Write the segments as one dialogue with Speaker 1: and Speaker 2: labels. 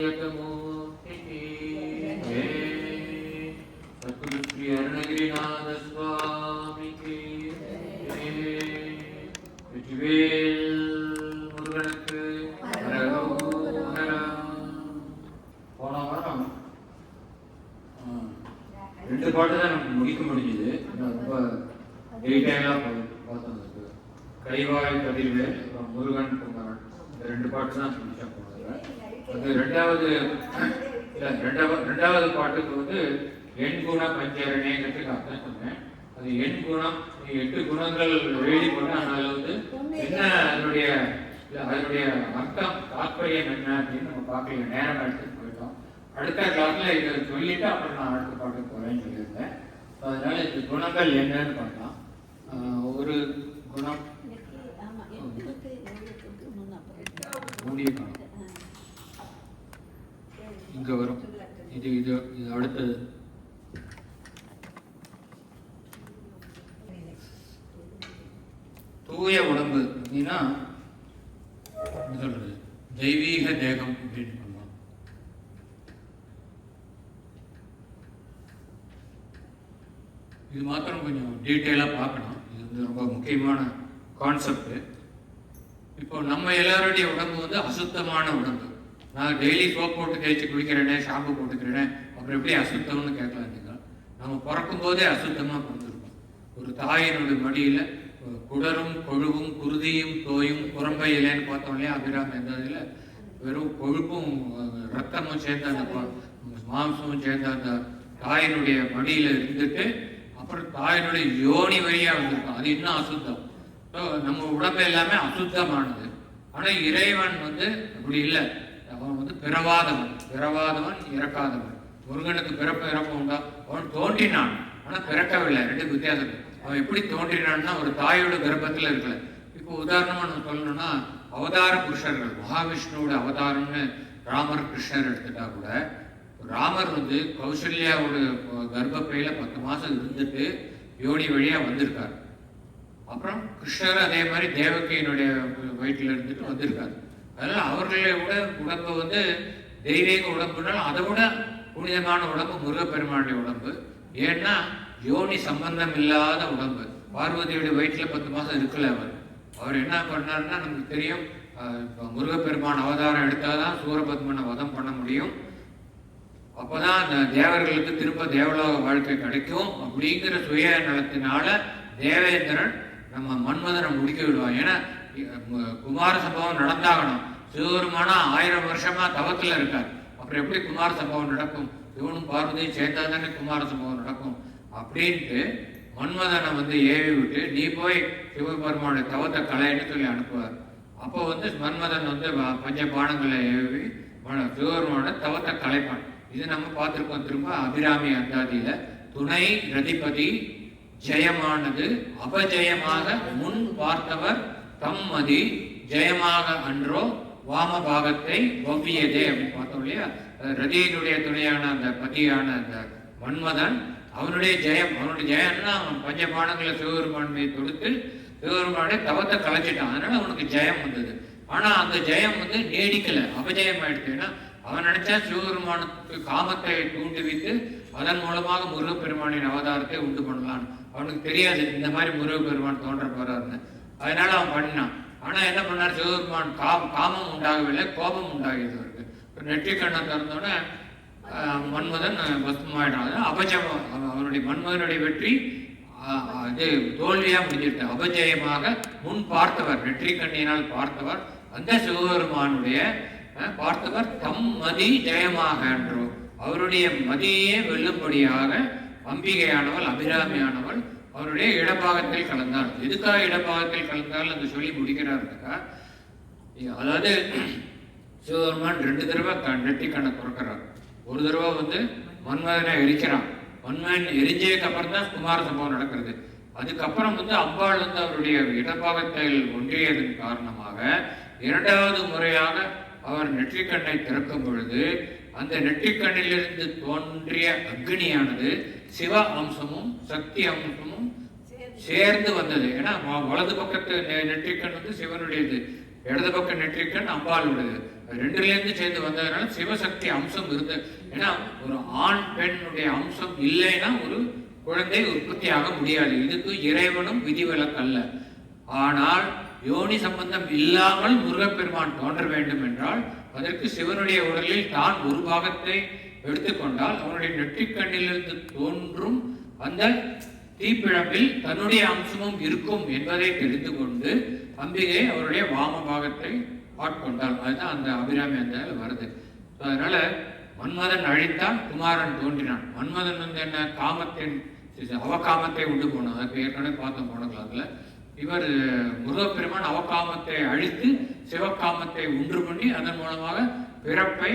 Speaker 1: श्री अरुणगिरिनाथ स्वामी की முருகனுக்கு போன வாரம் 2 பாட்டு தான் நமக்கு முடிக்க முடிஞ்சது. ரொம்ப டீட்டெயிலாக பார்த்தோம். கைவாய் கதிர்வேல் முருகன் குமரன் இந்த 2 பாட்டு தான் முடிச்சா போனது. அது ரெண்டாவது பாட்டுக்கு வந்து எண் குண பஞ்சரணேங்கிறதுக்கு அர்த்தம் சொன்னேன். அது எண் குணம் 8 குணங்கள் எழுதி போட்டு அதனால வந்து என்ன அதனுடைய அர்த்தம் தாற்பயம் என்ன அப்படின்னு நம்ம பார்க்கல. நேரம் எடுத்துட்டு போயிட்டோம். அடுத்த கிளாஸ்ல இதை சொல்லிட்டு அப்புறம் நான் அடுத்த பாட்டு போறேன்னு சொல்லியிருந்தேன். அதனால இந்த குணங்கள் என்னன்னு பார்க்கலாம். ஒரு குணம் இங்க வரும். இது இது இது அடுத்தது தூய உடம்பு அப்படின்னா சொல்றது தெய்வீக தேகம் அப்படின்னு சொல்லலாம். இது மாத்திரம் கொஞ்சம் டீட்டெயிலாக பார்க்கணும். இது வந்து ரொம்ப முக்கியமான கான்செப்ட். இப்போ நம்ம எல்லாருடைய உடம்பு வந்து அசுத்தமான உடம்பு. நான் டெய்லி சோப் போட்டு தேய்ச்சி குளிக்கிறேனே, ஷாம்பு போட்டுக்கிறேனே, அப்புறம் எப்படி அசுத்தம்னு கேட்கலாம். நம்ம பிறக்கும் போதே அசுத்தமாக பிறந்திருக்கோம். ஒரு தாயினுடைய மடியில் குடரும் கொழுவும் குருதியும் தோயும் புறம்பை இலைன்னு பார்த்தோம் இல்லையா அபிராமி. அந்த இதில் வெறும் கொழுப்பும் ரத்தமும் சேர்ந்த அந்த மாம்சமும் சேர்ந்த அந்த தாயினுடைய மடியில் இருந்துட்டு அப்புறம் தாயினுடைய யோனி வழியாக வந்திருக்கோம். அது இன்னும் அசுத்தம். ஸோ நம்ம உடம்பு எல்லாமே அசுத்தமானது. ஆனால் இறைவன் வந்து அப்படி இல்லை. அவன் வந்து பிறவாதவன் இறக்காதவன். முருகனுக்கு பிறப்பு இறப்பு உண்டா? அவன் தோன்றினான் ஆனால் பிறக்கவில்லை. 2 வித்தியாசம். அவன் எப்படி தோன்றினான்னா ஒரு தாயோட கர்ப்பத்தில் இருக்கல. இப்போ உதாரணமாக நம்ம சொல்லணும்னா அவதார புருஷர்கள், மகாவிஷ்ணுவோட அவதாரம்னு ராமர் கிருஷ்ணர் எடுத்துட்டா கூட, ராமர் வந்து கௌசல்யாவோட கர்ப்பப்பையில 10 மாசம் இருந்துட்டு யோனி வழியா வந்திருக்காரு. அப்புறம் கிருஷ்ணர் அதே மாதிரி தேவகியினுடைய வயிற்றில் இருந்துட்டு வந்திருக்காரு. அதனால அவர்களை விட உடம்பு வந்து தெய்வீக உடம்புனாலும் அதை விட புனிதமான உடம்பு முருகப்பெருமானுடைய உடம்பு. ஏன்னா யோனி சம்பந்தம் இல்லாத உடம்பு. பார்வதியுடைய வயிற்றில் 10 மாசம் இருக்கல. அவர் என்ன பண்ணாருன்னா நமக்கு தெரியும். முருகப்பெருமான் அவதாரம் எடுத்தாதான் சூரபத்மனை வதம் பண்ண முடியும். அப்போதான் அந்த தேவர்களுக்கு திரும்ப தேவலோக வாழ்க்கை கிடைக்கும். அப்படிங்கிற சுய நலத்தினால தேவேந்திரன் நம்ம மன்மதனை முடிக்க விடுவான். ஏன்னா குமார சம்பவம் நடந்தாகணும். சிவபெருமான 1000 வருஷமா தவத்தில் இருக்கார். அப்புறம் எப்படி குமார சம்பவம் நடக்கும்? சிவனும் பார்வதியும் சேர்ந்தா தானே குமார சம்பவம் நடக்கும். அப்படின்ட்டு மன்மதனை வந்து ஏவி விட்டு நீ போய் சிவபெருமானுடைய தவத்தை கலைன்னு சொல்லி அனுப்புவார். அப்போ வந்து மன்மதன் வந்து பஞ்ச பானங்களை ஏவி சிவபெருமானோட தவத்தை கலைப்பான். இது நம்ம பார்த்துருக்கோம். திரும்ப அபிராமி அந்தாதியில துணை ரதிபதி ஜெயமானது அபஜயமாக முன் பார்த்தவர் தம்மதி ஜெயமாக அன்றோ வாம பாகத்தை ஒவ்வியதே அப்படின்னு பார்த்தோம் இல்லையா. ரதியினுடைய துணையான அந்த பதியான அந்த மன்மதன் அவனுடைய ஜெயம்னா அவன் பஞ்சபானங்களை சிவபெருமான் மீது தொடுத்து சிவபெருமானுடைய தவத்தை கலைச்சிட்டான். அதனால அவனுக்கு ஜெயம் வந்தது. ஆனா அந்த ஜெயம் வந்து நீடிக்கல, அபஜயம் ஆயிடுச்சுன்னா அவன் நினைச்சா சிவபெருமானுக்கு காமத்தை தூண்டுவித்து அதன் மூலமாக முருகப்பெருமானின் அவதாரத்தை உண்டு பண்ணலான்னு. அவனுக்கு தெரியாது இந்த மாதிரி முருகப்பெருமான் தோன்ற போறாருன்னு. அதனால அவன் பண்ணினான். ஆனா என்ன பண்ணார்? சிவபெருமான் காமம் உண்டாகவில்லை, கோபம் உண்டாகியது அவருக்கு. நெற்றி கண்ணை திறந்தோடனே மன்மதன் பஸ்மாயிடான். அபஜயம் அவனுடைய மன்மதனுடைய வெற்றி இது தோல்வியா முடிஞ்சிட்டு அபஜயமாக முன் பார்த்தவர், நெற்றி கண்ணியினால் பார்த்தவர் அந்த சிவபெருமானுடைய பார்த்தவர் தம் மதி ஜெயமாக என்றோ அவருடைய மதியே வெல்லும்படியாக அம்பிகையானவள் அபிராமியானவள் அவருடைய இடப்பாகத்தில் கலந்தாள். எதுக்காக இடப்பாகத்தில் கலந்தால் அந்த சொல்லி முடிக்கிறாருக்கா? அதாவது சிவபெருமான் 2 தடவை நெற்றி கண்ணை திறக்கிறார். ஒரு தடவை வந்து மன்மதனை எரிக்கிறான். மன்மதன் எரிஞ்சதுக்கு அப்புறம் தான் குமார சம்பவம் நடக்கிறது. அதுக்கப்புறம் வந்து அம்பாள் வந்து அவருடைய இடப்பாகத்தில் ஒன்றியதன் காரணமாக 2வது முறையாக அவர் நெற்றிக்கண்ணை திறக்கும் பொழுது அந்த நெற்றிக்கண்ணிலிருந்து தோன்றிய அக்னியானது சிவ அம்சமும் சக்தி அம்சமும் சேர்ந்து வந்தது. ஏன்னா வலது பக்கத்து நெற்றிக்கண் வந்து சிவனுடையது, இடது பக்க நெற்றிக்கண் அம்பாளுடையது. ரெண்டுலேருந்து சேர்ந்து வந்ததுனால சிவசக்தி அம்சம் இருந்தது. ஏன்னா ஒரு ஆண் பெண்ணுடைய அம்சம் இல்லைன்னா ஒரு குழந்தை உற்பத்தியாக முடியாது. இதுக்கு இறைவனும் விதிவிலக்கு அல்ல. ஆனால் யோனி சம்பந்தம் இல்லாமல் முருகப்பெருமான் தோன்ற வேண்டும் என்றால் அதற்கு சிவனுடைய உடலில் தான் ஒரு பாகத்தை எடுத்துக்கொண்டால் அவனுடைய நெற்றிக்கண்ணிலிருந்து தோன்றும் அந்த தீப்பிழம்பில் தன்னுடைய அம்சமும் இருக்கும் என்பதை தெரிந்து கொண்டு அம்பிகை அவருடைய வாம பாகத்தை ஆட்கொண்டாள். அதுதான் அந்த அபிராமி அந்த வருது. அதனால மன்மதன் அழித்தான், குமாரன் தோன்றினான். மன்மதன் வந்து என்ன, காமத்தின் அவகாமத்தை உண்டு போனான். அதுக்கு ஏற்கனவே பார்த்தோம் போன கிளாஸ்ல. இவர் முருகப்பெருமான் அவகாமத்தை அழித்து சிவகாமத்தை உண்டு பண்ணி அதன் மூலமாக பிறப்பை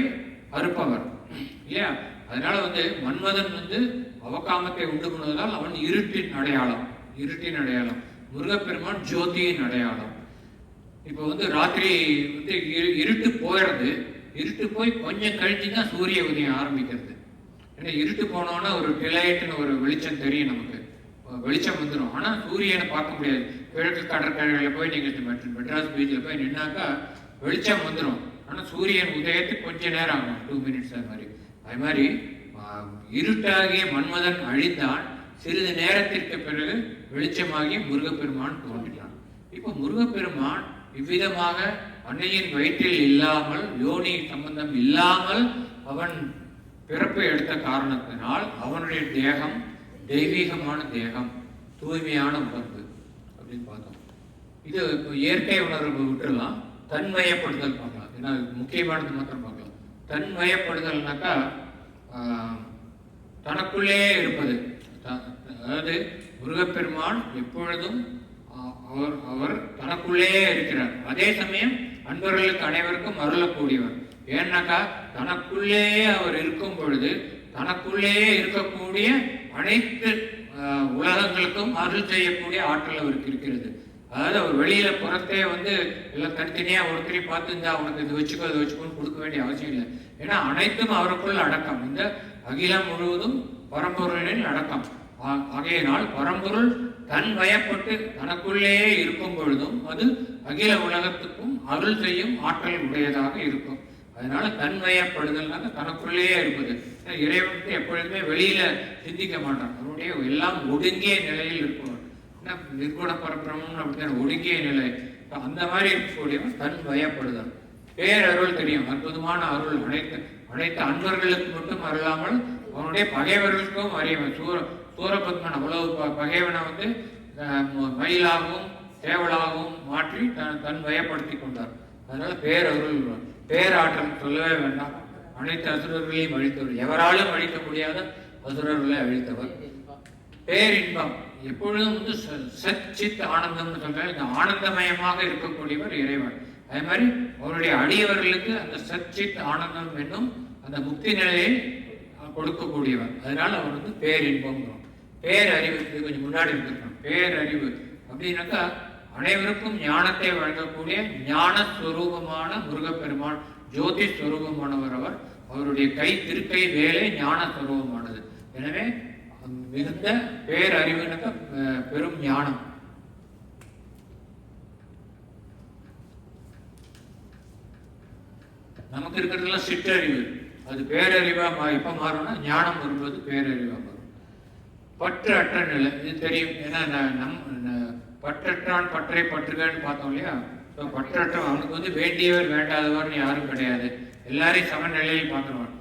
Speaker 1: அறுப்பவர் இல்லையா. அதனால வந்து மன்மதன் வந்து அவகாமத்தை உண்டு பண்ணுவதால் அவன் இருட்டின் அடையாளம், இருட்டின் அடையாளம். முருகப்பெருமான் ஜோதியின் அடையாளம். இப்போ வந்து ராத்திரி வந்து இருட்டு போயிடுறது. இருட்டு போய் கொஞ்சம் கழிச்சு தான் சூரிய உதயம் ஆரம்பிக்கிறது. ஏன்னா இருட்டு போனோன்னா ஒரு டிலைட்டுன்னு ஒரு வெளிச்சம் தெரியும், நமக்கு வெளிச்சம் வந்துடும். ஆனால் சூரியனை பார்க்க முடியாது. கிழக்கு கடற்கரையில் போய் நீங்கள் மெட்ராஸ் பீச்சில் போய் நின்னாக்கா வெளிச்சம் வந்துடும். ஆனால் சூரியன் உதயத்துக்கு கொஞ்சம் நேரம் ஆகும், 2 minutes. அது மாதிரி இருட்டாகிய மன்மதன் அழிந்தான். சிறிது நேரத்திற்கு பிறகு வெளிச்சமாகிய முருகப்பெருமான் தோன்றினான். இப்போ முருகப்பெருமான் இவ்விதமாக அன்னையின் வயிற்றில் இல்லாமல், யோனி சம்பந்தம் இல்லாமல் அவன் பிறப்பை எடுத்த காரணத்தினால் அவனுடைய தேகம் தெய்வீகமான தேகம், தூய்மையான உணர்வு அப்படின்னு பார்த்தோம். இது இயற்கை உணர்வு விட்டுடலாம், தன்மயப்படுதல் பார்க்கலாம். ஏன்னா முக்கியமானது மாத்திரம் பார்க்கலாம். தன்மயப்படுதல்னாக்கா தனக்குள்ளே இருப்பது. அதாவது முருகப்பெருமான் எப்பொழுதும் அவர் தனக்குள்ளே இருக்கிறார். அதே சமயம் அன்பர்களுக்கு அனைவருக்கும் அருளக்கூடியவர். ஏன்னாக்கா தனக்குள்ளே அவர் இருக்கும் பொழுது தனக்குள்ளே இருக்கக்கூடிய அனைத்து உலகங்களுக்கும் அருள் செய்யக்கூடிய ஆற்றல் அவருக்கு இருக்கிறது. அதாவது அவர் வெளியில புறத்தே வந்து எல்லாம் தனித்தனியா ஒருத்தரை பார்த்து இருந்தா அவனுக்கு இது வச்சுக்கோ இது வச்சுக்கோன்னு கொடுக்க வேண்டிய அவசியம் இல்லை. ஏன்னா அனைத்தும் அவருக்குள் அடக்கம். இந்த அகிலம் முழுவதும் பரம்பொருளின் அடக்கம். ஆகையினால் பரம்பொருள் தன் வயப்பட்டு தனக்குள்ளேயே இருக்கும் பொழுதும் அது அகில உலகத்துக்கும் அருள் செய்யும் ஆற்றல் உடையதாக இருக்கும். அதனால தன் வயப்படுதல்னாக்க தனக்குள்ளேயே இருப்பது. இறைவனுக்கு எப்பொழுதுமே வெளியில சிந்திக்க மாட்டான். அவருடைய எல்லாம் ஒடுங்கிய நிலையில் இருப்பவர். நிர்குண பரபிரமம் அப்படிங்கிற ஒடுங்கிய நிலை. அந்த மாதிரி இருக்கக்கூடியவன் தன் வயப்படுதல். பேரருள் தெரியும், அற்புதமான அருள். அனைத்து அன்பர்களுக்கு மட்டும் அருளாமல் அவனுடைய பகைவர்களுக்கும் அறியவன். சூரபத்மன் அவ்வளவு பகைவனை வந்து மயிலாகவும் சேவலாகவும் மாற்றி தன் வயப்படுத்தி கொண்டார். அதனால பேரருள், பேராற்றல் சொல்லவே வேண்டாம். அனைத்து அசுரர்களையும் அழித்தவர், எவராலும் அழிக்க முடியாத அசுரர்களை அழித்தவர். பேரின்பம் எப்பொழுதும் வந்து சச்சித் ஆனந்தம்னு சொல்றாரு. இந்த ஆனந்தமயமாக இருக்கக்கூடியவர் இறைவன். அதே மாதிரி அவருடைய அடியவர்களுக்கு அந்த சச்சித் ஆனந்தம் என்னும் அந்த முக்தி நிலையை கொடுக்கக்கூடியவர். அதனால அவர் வந்து பேரின்பம். பேரறிவு கொஞ்சம் முன்னாடி இருந்திருக்கணும். பேரறிவு அப்படின்னாக்கா அனைவருக்கும் ஞானத்தை வழங்கக்கூடிய ஞான ஸ்வரூபமான முருகப்பெருமான், ஜோதி ஸ்வரூபமானவர் அவர். அவருடைய கை திருக்கை வேலை ஞான ஸ்வரூபமானது. எனவே மிகுந்த பேரறிவுனாக்கா பெரும் ஞானம். நமக்கு இருக்கிறதுலாம் சிற்றறிவு, அது பேரறிவா எப்ப மாறும்னா ஞானம் வரும்போது பேரறிவா மாறும். பற்று அற்ற நிலை இது தெரியும். ஏன்னா பற்றற்றான் பற்றை பற்றுகன்னு பார்த்தோம் இல்லையா. பற்றற்றான் அவனுக்கு வந்து வேண்டியவர் வேண்டாதவர்னு யாரும் கிடையாது. எல்லாரையும் சமநிலையில் பார்த்துருவான்.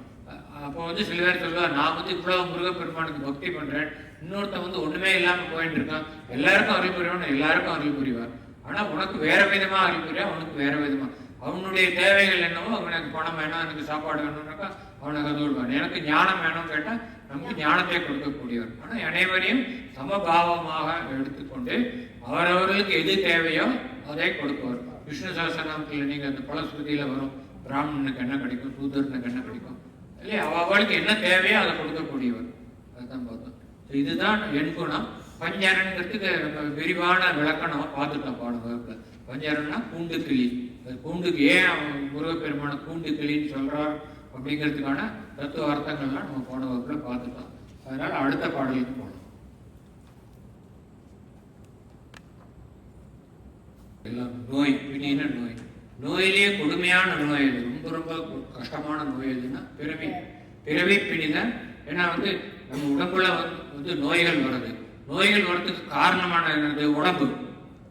Speaker 1: அப்போ வந்து சில பேர் சொல்லுவார், நான் வந்து இவ்வளவு முருகப்பெருமானுக்கு பக்தி பண்றேன், இன்னொருத்த வந்து ஒண்ணுமே இல்லாம போயிட்டு இருக்கான், எல்லாருக்கும் அருள் புரிவான், எல்லாருக்கும் அருள் புரிவார். ஆனா உனக்கு வேற விதமா அருள் புரியா, அவனுக்கு வேற விதமா. அவனுடைய தேவைகள் என்னவோ, அவனுக்கு பணம் வேணும், எனக்கு சாப்பாடு வேணும்னாக்கா அவனுக்கு அது விடுவான். எனக்கு ஞானம் வேணும்னு கேட்டா நமக்கு ஞானத்தை கொடுக்கக்கூடியவர். ஆனா அனைவரையும் சமபாவமாக எடுத்துக்கொண்டு அவரவர்களுக்கு எது தேவையோ அதை கொடுப்பவர். விஷ்ணு சஹஸ்ரநாமத்தில் நீங்க அந்த பலஸ்ருதியில வரும், பிராமணனுக்கு என்ன கிடைக்கும், சூதரனுக்கு என்ன கிடைக்கும் இல்லையா, அவளுக்கு என்ன தேவையோ அதை கொடுக்கக்கூடியவர். அதுதான் பார்த்தோம். இதுதான் என் குணம். பஞ்சரன்கிறதுக்கு விரிவான விளக்கணம் பார்த்துட்டோம் பாட வகுப்புல. பஞ்சரன்னா கூண்டு கிளி. கூண்டுக்கு ஏன் முருகப்பெருமான கூண்டு கிளின்னு சொல்றார் அப்படிங்கிறதுக்கான தத்துவ அர்த்தங்கள்லாம் நம்ம போன வகுப்புல பார்த்துட்டோம். அதனால அடுத்த பாடலுக்கு போகலாம். எல்லாம் நோய், பிடின நோய். நோயிலேயே கொடுமையான நோய் அது, ரொம்ப ரொம்ப கஷ்டமான நோய் எதுன்னா பிறவி. பிறவி பிணிதான். ஏன்னா வந்து நம்ம உடம்புல வந்து நோய்கள் வருது. நோய்கள் வர்றதுக்கு காரணமான என்னது? உடம்பு.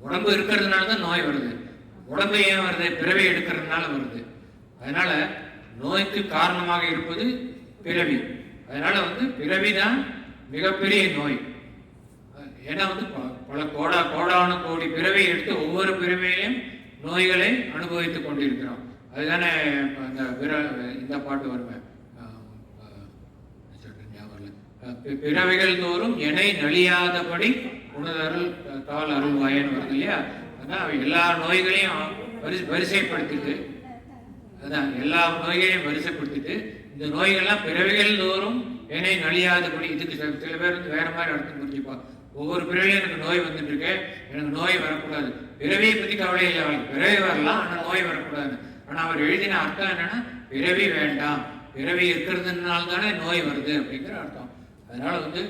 Speaker 1: உடம்பு இருக்கிறதுனால தான் நோய் வருது. உடம்பு ஏன் வருது? பிறவி எடுக்கிறதுனால வருது. அதனால நோய்க்கு காரணமாக இருப்பது பிறவி. அதனால வந்து பிறவிதான் மிகப்பெரிய நோய். ஏன்னா வந்து பல கோடான கோடி பிறவை எடுத்து ஒவ்வொரு பிறவையிலையும் நோய்களை அனுபவித்துக் கொண்டிருக்கிறோம். அதுதானே இந்த பாட்டு வருவேன், பிறவைகள் தோறும் எனை நலியாதபடி உணதருள் தாள் அருள்வாயன்னு வருது இல்லையா? அதான் எல்லா நோய்களையும் வரிசைப்படுத்திட்டு, அதான் எல்லா நோய்களையும் வரிசைப்படுத்திட்டு இந்த நோய்கள்லாம் பிறவைகள் தோறும் எனை நலியாதபடி. இதுக்கு சில பேர் வந்து வேற மாதிரி அர்த்தம் புரிஞ்சுப்பா. ஒவ்வொரு பிறவிலையும் எனக்கு நோய் வந்துட்டு இருக்கு, எனக்கு நோய் வரக்கூடாது. பிறவியை பத்தி கவலை இல்லை அவளுக்கு, பிறவி வரலாம் ஆனால் நோய் வரக்கூடாது. ஆனால் அவர் எழுதின அர்த்தம் என்னன்னா, பிறவி வேண்டாம், பிறவி இருக்கிறதுனால தானே நோய் வருது அப்படிங்கிற அர்த்தம். அதனால வந்து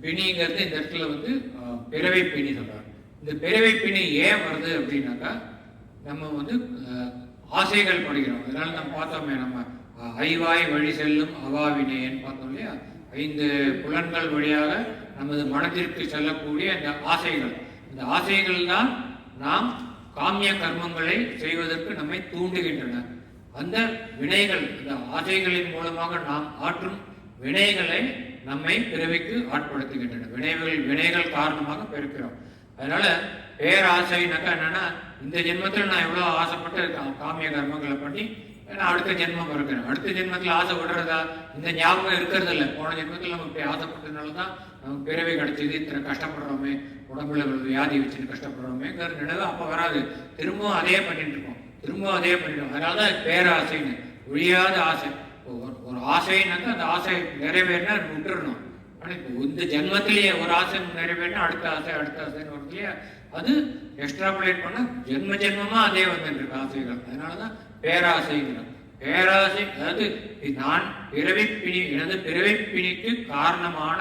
Speaker 1: பிணிங்கிறது இந்த இடத்துல வந்து பிறவை பிணி சொல்றாரு. இந்த பிறவை பிணி ஏன் வருது அப்படின்னாக்கா, நம்ம வந்து ஆசைகள் படுகிறோம். அதனால நம்ம பார்த்தோமே, நம்ம ஐவாய் வழி செல்லும் அவாவினேன்னு பார்த்தோம் இல்லையா? 5 புலன்கள் வழியாக நமது மனதிற்கு செல்லக்கூடிய அந்த ஆசைகள், இந்த ஆசைகள் தான் நாம் காமிய கர்மங்களை செய்வதற்கு நம்மை தூண்டுகின்றன. அந்த வினைகள், இந்த ஆசைகளின் மூலமாக நாம் ஆற்றும் வினைகளை நம்மை பிறவிக்கு ஆட்படுத்துகின்றன. வினைகள் காரணமாக பிறக்கிறோம். அதனால பேராசைனாக்கா என்னன்னா, இந்த ஜென்மத்தில் நான் எவ்வளோ ஆசைப்பட்டு காமிய கர்மங்களை பண்ணி நான் அடுத்த ஜென்மம் இருக்கிறேன். அடுத்த ஜென்மத்தில் ஆசை விடுறதா? இந்த ஞாபகம் இருக்கிறது இல்லை. போன ஜென்மத்தில் நம்ம இப்படி ஆசைப்பட்டதுனால தான் நமக்கு பிறவி கிடைச்சது, இத்தனை கஷ்டப்படுறோமே, உடம்புல வியாதி வச்சுன்னு கஷ்டப்படுறோமேங்கிற நினைவு அப்போ வராது. திரும்பவும் அதே பண்ணிட்டு இருக்கோம், திரும்பவும் அதே பண்ணிடுவோம். அதனால தான் பேராசைன்னு, ஒழியாத ஆசை. ஒரு ஆசைனாக்கா அந்த ஆசை நிறைவேறினா விட்டுறணும். ஆனால் இப்போ இந்த ஜென்மத்திலேயே ஒரு ஆசை நிறைவேறினா அடுத்த ஆசைன்னு வருது இல்லையா? அது எக்ஸ்ட்ராபுலேட் பண்ண ஜென்மமா அதே வந்துட்டு இருக்கு ஆசைகள். அதனாலதான் பேராசைங்கிறோம். பேராசை அதாவது நான் எனது பிறவி பிணிக்கு காரணமான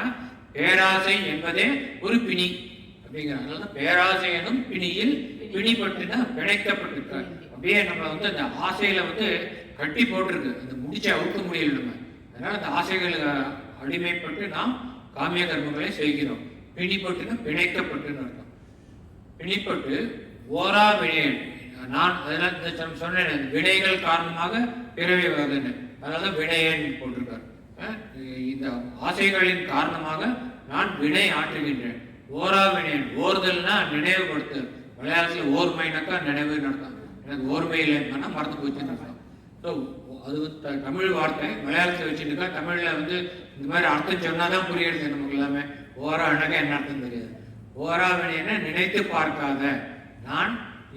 Speaker 1: பேராசை என்பதே ஒரு பிணி அப்படிங்கிற. அதனால பேராசை எனும் பிணியில் பிணிப்பட்டுனா பிணைக்கப்பட்டிருக்காரு. அப்படியே நம்மளை வந்து அந்த ஆசையில வந்து கட்டி போட்டிருக்கு, அந்த முடிச்சு அவுக்க முடியல நம்ம. அதனால அந்த ஆசைகளுக்கு அடிமைப்பட்டு நாம் காமிய கர்மங்களை செய்கிறோம். பிணிப்பட்டுன்னா பிணைக்கப்பட்டுன்னு அர்த்தம். பிணிப்பட்டு ஓரா வினையன் நான், அதனால சொன்னேன் வினைகள் காரணமாக பிறவி வருதுன்னு, அதனால வினையன் போட்டிருக்காரு. இந்த ஆசைகளின் காரணமாக நான் வினை ஆற்றுகின்றேன். ஓரா வினையன், ஓர்தல்னா நினைவுபடுத்து. மலையாளத்தில் ஓர்மைனாக்கா நினைவு நடத்தும். எனக்கு ஓர்மை இல்லைன்னா மறந்து போச்சுன்னு அர்த்தம். ஸோ அது தமிழ் வார்த்தை மலையாளத்தில் வச்சுட்டுக்கா. தமிழ்ல வந்து இந்த மாதிரி அர்த்தம் சொன்னாதான் புரியுது நமக்கு எல்லாமே. ஓரானாக்கா என்ன அர்த்தம் தெரியாது. ஓராவினை நினைத்து பார்க்காத நான்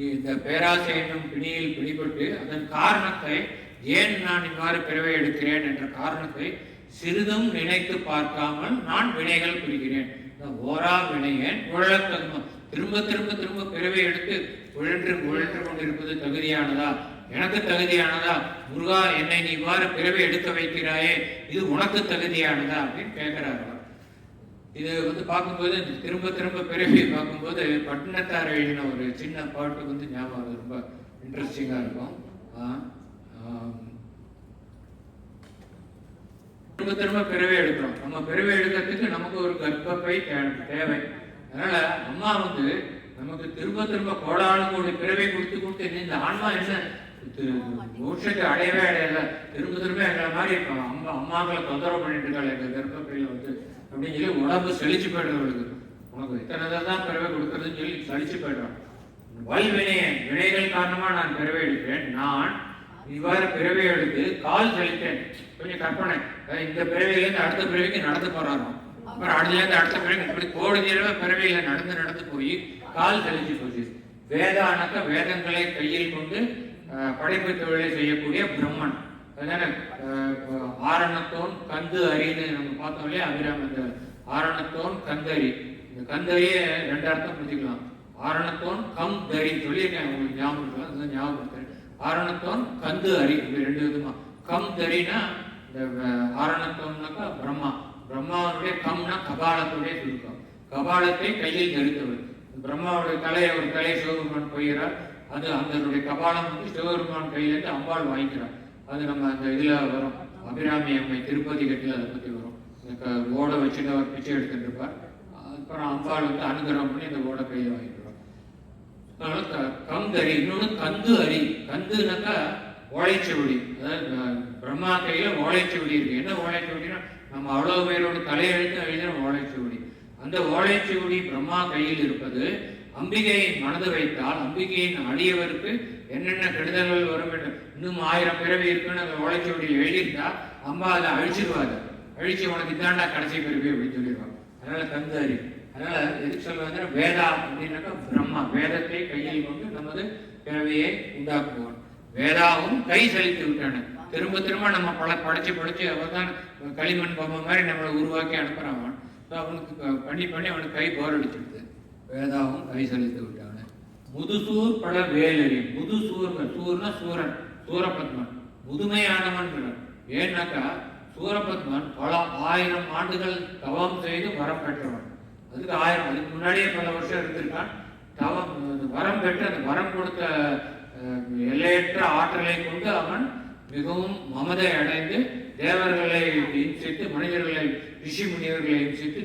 Speaker 1: இந்த பேராசை என்னும் பிணியில் பிடிபட்டு அதன் காரணத்தை, ஏன் நான் இவ்வாறு பிறவை எடுக்கிறேன் என்ற காரணத்தை சிறிதும் நினைத்து பார்க்காமல் நான் வினைகள் புரிகிறேன். ஓரா வினையேன் உழலத்தன்மம், திரும்ப திரும்ப திரும்ப பிறவை எடுத்து உழன்று கொண்டிருப்பது தகுதியானதா? எனக்கு தகுதியானதா? முருகா, என்னை நீ இவ்வாறு பிறவை எடுக்க வைக்கிறாயே, இது உனக்கு தகுதியானதா அப்படின்னு கேட்கிறார். இது வந்து பார்க்கும்போது திரும்ப திரும்ப பிறவி பார்க்கும்போது பட்டினத்தார் எழுதின ஒரு சின்ன பாட்டு வந்து ஞாபகம் ரொம்ப இன்ட்ரெஸ்டிங்காக இருக்கும். திரும்ப திரும்ப பிறவி எடுக்கிறோம். நம்ம பிறவி எடுக்கிறதுக்கு நமக்கு ஒரு கர்ப்பப்பை தேவை. அதனால அம்மா வந்து நமக்கு திரும்ப திரும்ப கோடி பிறவை கொடுத்து இந்த ஆன்மா என்ன மோட்சத்தை அடையவே அடையல, திரும்ப திரும்ப எங்களை மாதிரி அம்மாக்களை தொந்தரவு பண்ணிட்டு இருக்காள் எங்க கர்ப்பப்பையில வந்து அப்படின்னு சொல்லி உடம்பு செழிச்சு போயிடுறவர்களுக்கு. உனக்கு இத்தனை தான் பிறவை கொடுக்கறதுன்னு சொல்லி சலிச்சு போயிடுறான். வினைகள் காரணமா நான் பிறவை எடுக்கிறேன். நான் இவ்வாறு பிறவை எடுத்து கால் செழித்தேன். கொஞ்சம் கற்பனை, இந்த பிறவையிலேருந்து அடுத்த பிறவிக்கு நடந்து போறாராம். அப்புறம் அடுத்தலேருந்து அடுத்த பிறவி இப்படி கோடி தடவை பிறவியில நடந்து போய் கால் செழிச்சு போச்சு. வேதானாக்க வேதங்களை கையில் கொண்டு படைப்பு தொழிலை செய்யக்கூடிய பிரம்மன். அதனால ஆரணத்தோன் கந்து அரின்னு நம்ம பார்த்தோம் இல்லையா? அபிராம இந்த ஆரணத்தோன் கந்தரி, இந்த கந்தரியை 2 அர்த்தம் புரிஞ்சுக்கலாம். ஆரணத்தோன் கம் தரி சொல்லியிருக்கேன், உங்களுக்கு ஞாபகம் இருக்கலாம், அதுதான் ஞாபகம். ஆரணத்தோன் கந்து அரி, இப்படி 2 விதமா. கம் தரினா இந்த ஆரணத்தோன்னாக்கா பிரம்மா, பிரம்மாவுடைய கம்னா கபாலத்துடைய சுருக்கம். கபாலத்தை கையில் தரித்தவர். பிரம்மாவுடைய தலையை ஒரு தலை சிவபெருமான் போகிறார், அது அதனுடைய கபாலம் வந்து சிவபெருமான் கையிலேருந்து அம்பாள் வாங்கிக்கிறார். அது நம்ம அந்த இதில் வரும், அபிராமி அம்மை திருப்பதி கட்டில் அதை பற்றி வரும். இந்த ஓடை வச்சுட்டு அவர் பிச்சை எடுத்துட்டு இருப்பார். அப்புறம் அம்பாள் வந்து அனுகிரகம் பண்ணி அந்த ஓடை கையில் வாங்கிக்கிறார். அதனால கந்தரி, இன்னொன்று கந்து அரி. கந்துனாக்கா ஓலைச்சுவடி. அதாவது பிரம்மா கையில் ஓலைச்சுவடி இருக்கு. என்ன ஓலைச்சுவடினா நம்ம அவ்வளோ பேரோட தலையெழுத்து எழுதின ஓலைச்சுவடி. அந்த ஓலைச்சுவடி பிரம்மா கையில் இருப்பது அம்பிகையை மனது வைத்தால் அம்பிகையின் அடியவருக்கு என்னென்ன கெடுதல்கள் வரும் என்று இன்னும் 1000 பிறவி இருக்குன்னு அந்த ஓலைச்சுவடியில் எழுதியிருந்தா அம்மா அதை அழிச்சிருவாங்க. அழிச்சு உனக்கு இதாண்டா கடைசி பிறவி அப்படின்னு சொல்லிடுவாங்க. அதனால கந்தரி. அதனால எதுக்கு சொல்லுவாங்க, வேதா அப்படின்னாக்கா பிரம்மா வேதத்தை கையில் கொண்டு நமது பிறவியை உண்டாக்குவான். வேதாவும் கை செலுத்தி விட்டானு. திரும்ப திரும்ப நம்ம படிச்சு அவன் தான் களிமண் பொம்மை மாதிரி நம்மளை உருவாக்கி அனுப்புறான். அவனுக்கு பண்ணி அவனுக்கு கை போர் அடிச்சிடுது. வேதாவும் கை செலுத்தி விட்டானு. முதுசூர் பட வேலறி. சூர்னா சூரன், சூரபத்மன் முதுமையானவன். ஏன்னாக்கா சூரபத்மன் பல 1000 ஆண்டுகள் தவம் செய்து வரம் பெற்றவன். அதுக்கு அதுக்கு முன்னாடியே பல வருஷம் இருந்திருக்கான். தவம் வரம் பெற்று அந்த வரம் கொடுத்த எல்லையற்ற ஆற்றலை கொண்டு அவன் மிகவும் மமதை அடைந்து தேவர்களை இம்சித்து, மனிதர்களை ரிஷி முனிவர்களை இம்சித்து,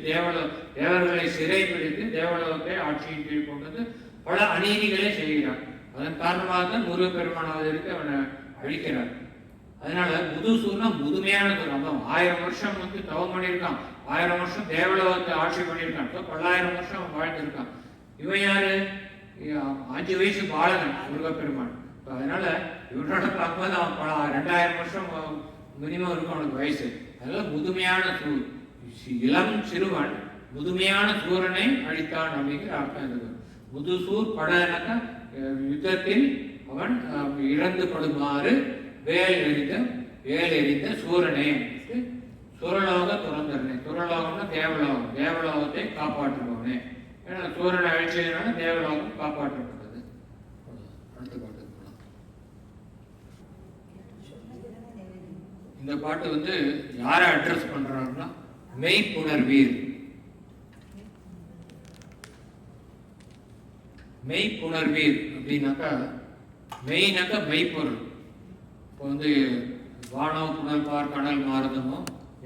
Speaker 1: தேவர்களை சிறை பிடித்து தேவலோகத்தை ஆட்சியின் கீழ் கொண்டது பல அநீதிகளை செய்கிறான். அதன் காரணமாக தான் முருகப்பெருமானாவதற்கு அவனை அழிக்கிறார். அதனால முதுசூர்னா முதுமையான சூர். 1000 வருஷம் வந்து தவம் பண்ணியிருக்கான், 1000 வருஷம் தேவலோகத்தை ஆட்சி பண்ணியிருக்கான், 1000 வருஷம் அவன் வாழ்ந்திருக்கான். இவன் யாரு? 5 வயசு பாலகன் முருகப்பெருமான். அதனால இவனோட பார்க்கும்போது அவன் 2000 வருஷம் மினிமம் இருக்கும் அவனுக்கு வயசு. அதனால முதுமையான சூர், இளம் சிறுவன் முதுமையான சூரனை அழித்தான் அப்படிங்கிற அர்த்தம் இருக்கு. முதுசூர் படனாக்கா யுத்தத்தில் அவன் இறந்து படுமாறு வேல் எறிந்த சூரனை சுரலோக துறந்தரனே. சுரலோகம்னா தேவலோகம், தேவலோகத்தை காப்பாற்றுபவனே. ஏன்னா சூரனை அழிச்சதுனால தேவலோகம் காப்பாற்றப்பட்டது. அடுத்த பாட்டு போகலாம். இந்த பாட்டு வந்து யாரை அட்ரஸ் பண்றாருன்னா மெய்ப்புணர்வீர். மெய்ப்புணர்வீர் அப்படின்னாக்கா மெய்னாக்கா மெய்ப்பொருள். இப்போ வந்து வானோ புனர்பார் கடல் மாறுதமோ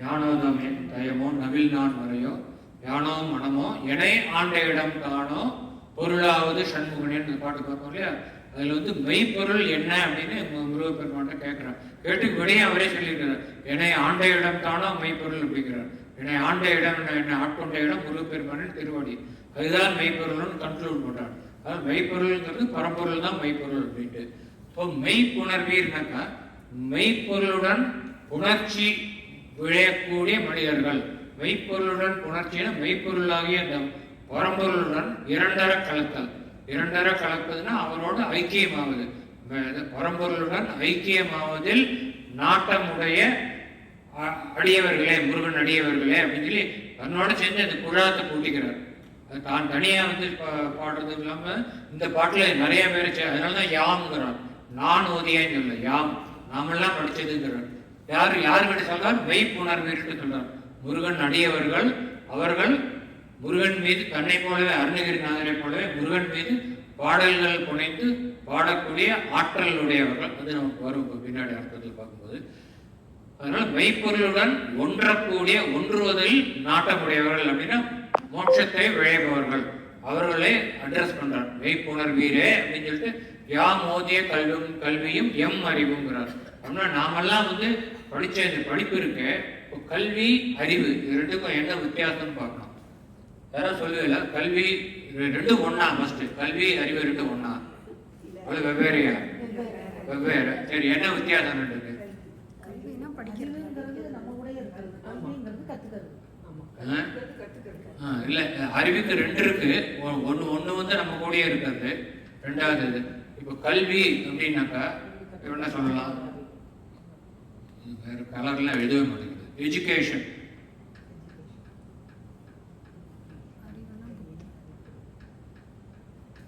Speaker 1: யானோதமே தயமோ நவில் நான் வரையோ யானோ மனமோ எனை ஆண்ட இடம் காணோ பொருளாவது சண்முகனேன்னு பாட்டு பார்ப்போம் இல்லையா. அதில் வந்து மெய்ப்பொருள் என்ன அப்படின்னு முருகப்பெருமான்ட்ட கேட்குறான். கேட்டு விடையே அவரே சொல்லியிருக்கிறார். என்னை ஆண்ட இடம் தானோ மெய்ப்பொருள் அப்படிங்கிறார். என்னை ஆண்ட இடம், என்னை ஆட்கொண்ட இடம் முருகப்பெருமானின் திருவடி, அதுதான் மெய்ப்பொருள்னு கன்க்ளூட் பண்ணுறான். அதாவது மெய்ப்பொருள்ங்கிறது பரம்பொருள் தான் மெய்ப்பொருள் அப்படின்ட்டு. இப்போ மெய்ப்புணர்வீர்னாக்கா மெய்ப்பொருளுடன் உணர்ச்சி விளையக்கூடிய மனிதர்கள். மெய்ப்பொருளுடன் உணர்ச்சினா மெய்ப்பொருளாகிய அந்த பரம்பொருளுடன் இரண்டர கலத்தல். இரண்டர கலப்பதுன்னா அவரோட ஐக்கியமாவது. பரம்பொருளுடன் ஐக்கியமாவதில் நாட்டமுடைய அடியவர்களே, முருகன் அடியவர்களே அப்படின்னு சொல்லி தன்னோட செஞ்சு அந்த குழாத்தை கூட்டிக்கிறார். அது தான் தனியா வந்து பாடுறது இல்லாம இந்த பாட்டுல நிறைய பேர் அதனாலதான் யாம்ங்கிறார். நான் ஓதியேன்னு சொல்ல, யாம் நாமெல்லாம் படிச்சதுங்கிறார். யாருக்கிட்ட சொல்றார்? மெய்ப்புணர்வீர்ட்டு சொல்றார். முருகன் அடியவர்கள் அவர்கள் முருகன் மீது தன்னை போலவே அருணகிரிநாதரை போலவே முருகன் மீது பாடல்கள் புனைந்து பாடக்கூடிய ஆற்றல் உடையவர்கள். அது நமக்கு வரும் பின்னாடி அர்த்தத்தில் பார்க்கும்போது. அதனால மெய்ப்பொருளுடன் ஒன்றக்கூடிய ஒன்றுவதில் நாட்டமுடையவர்கள் அப்படின்னா மோட்சத்தை விளைபவர்கள், அவர்களை அட்ரஸ் பண்றார். மெய்ப்புணர்வீரே அப்படின்னு சொல்லிட்டு யாம் ஓதிய கல்வியும் எம் அறிவுங்கிறார். அப்படின்னா நாமெல்லாம் வந்து படிச்ச இந்த படிப்பு இருக்கு, கல்வி அறிவு இது ரெண்டுக்கும் என்ன வித்தியாசம்னு பார்க்கணும். யாரும் சொல்லல கல்வி ரெண்டும் ஒன்னா? ஃபர்ஸ்ட் கல்வி அறிவு ரெண்டும் ஒன்னா? அது வெவ்வேறையா? வெவ்வேறு. சரி, என்ன வித்தியாசம் ரெண்டுக்கு? இல்ல, அறிவுக்கு 2 இருக்கு. ஒண்ணு வந்து நம்ம கூடயே இருக்கிறது, ரெண்டாவது இது. இப்போ கல்வி அப்படின்னாக்கா என்ன சொல்லலாம்? வேற கலர்லாம் எழுதவே மாட்டேங்குது. எஜுகேஷன்.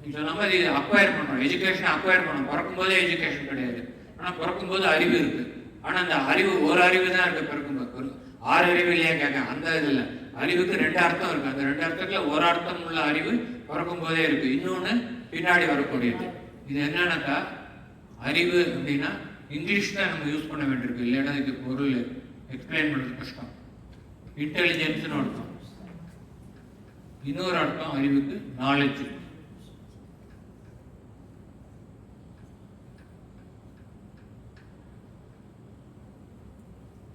Speaker 1: நீங்க சொன்ன மாதிரி அக்வயர் பண்றோம், எஜுகேஷன் அக்வயர் பண்ணோம். பிறக்கும்போதே எஜுகேஷன் கிடையாது, ஆனா பிறக்கும்போது அறிவு இருக்கு. ஆனா அந்த அறிவு ஒரு அறிவு தான் இருக்கு பிறக்கும்போது. 6 அறிவு இல்லையா கேட்க, அந்த இது இல்லை. அறிவுக்கு 2 அர்த்தம் இருக்கு. அந்த 2 அர்த்தத்துல ஒரு அர்த்தம் உள்ள அறிவு பிறக்கும் போதே இருக்கு, இன்னொன்னு பின்னாடி வரக்கூடியது. இது என்னன்னாக்கா அறிவு அப்படின்னா இங்கிலீஷ் தான் நம்ம யூஸ் பண்ண வேண்டியிருக்கு, இல்லைன்னா இது பொருள் எக்ஸ்பிளைன் பண்ணுறது கஷ்டம். இன்டெலிஜென்ஸ்னு அர்த்தம். இன்னொரு அர்த்தம் அறிவுக்கு நாலேஜ்.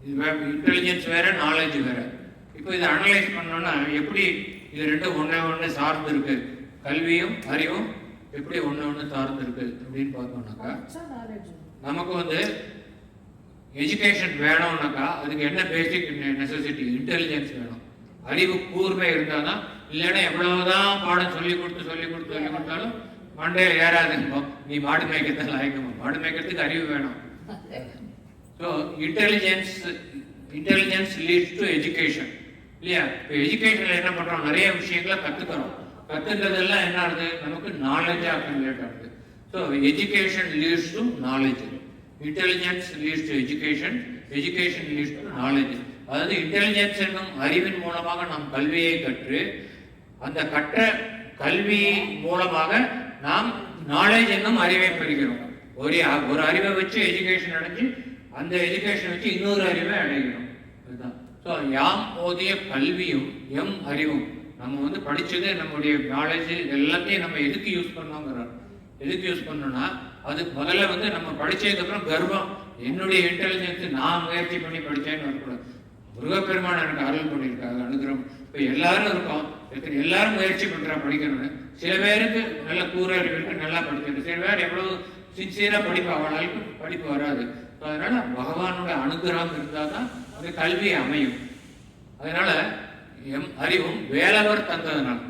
Speaker 1: இன்டெலிஜென்ஸ் வேற, நாலேஜ் வேற. இப்போ இதை அனலைஸ் பண்ணோம்னா எப்படி இது ரெண்டும் ஒன்று சார்ந்து இருக்கு, கல்வியும் அறிவும் எப்படி ஒன்று சார்ந்து இருக்கு அப்படின்னு பார்த்தோம்னாக்கா, நமக்கு எஜுகேஷன் வேணும்னாக்கா அதுக்கு என்ன பேசிக் நெசசிட்டி? இன்டெலிஜென்ஸ் வேணும், அறிவு கூர்மை இருந்தால் தான். இல்லைன்னா எவ்வளவுதான் பாடம் சொல்லி கொடுத்தாலும் மண்டையில் ஏறாதுங்க. நீ மாடு மேய்க்கிறதுல லாய்க்கமா? மாடு மேய்க்கிறதுக்கு அறிவு வேணும். So intelligence leads to education, இல்லையா? இப்போ எஜுகேஷனில் என்ன பண்ணுறோம், நிறைய விஷயங்களை கற்றுக்கிறோம். கற்றுக்கிறதெல்லாம் என்ன ஆகுது, நமக்கு நாலேஜாக அக்யூமுலேட் ஆகுது. So education leads to knowledge, intelligence leads to education, education leads to knowledge. அதாவது இன்டெலிஜென்ஸ் என்னும் அறிவின் மூலமாக நாம் கல்வியை கற்று, அந்த கற்ற கல்வி மூலமாக நாம் நாலேஜ் என்னும் அறிவை பெறுகிறோம். ஒரு அறிவை வச்சு எஜுகேஷன் அடைஞ்சு, அந்த எஜுகேஷன் வச்சு இன்னொரு அறிவை அடைகிறோம். அதுதான். ஸோ யாம் ஓதிய கல்வியும் எம் அறிவும், நம்ம படித்தது, நம்முடைய நாலேஜ் எல்லாத்தையும் நம்ம எதுக்கு யூஸ் பண்ணோங்கிறோம். எதுக்கு யூஸ் பண்ணோம்னா, அது முதல்ல நம்ம படித்ததுக்கப்புறம் கர்வம், என்னுடைய இன்டெலிஜென்ஸ் நான் முயற்சி பண்ணி படித்தேன்னு வரக்கூடாது. முருகப்பெருமான் எனக்கு அருள் பண்ணியிருக்காங்க, அனுகிரகம். இப்போ எல்லாரும் இருக்கோம், எல்லாரும் முயற்சி பண்ணுறா படிக்கணும்னு. சில பேருக்கு நல்ல கூறறிவு இருக்கு, நல்லா படிக்கிறது. சில பேர் எவ்வளவு சின்சியராக அவனாலுக்கு படிப்பு வராது. அதனால பகவானோட அனுகிரகம் இருந்தால் தான் அந்த கல்வி அமையும். அதனால எம் அறிவும் வேலவர் தந்ததுனால்,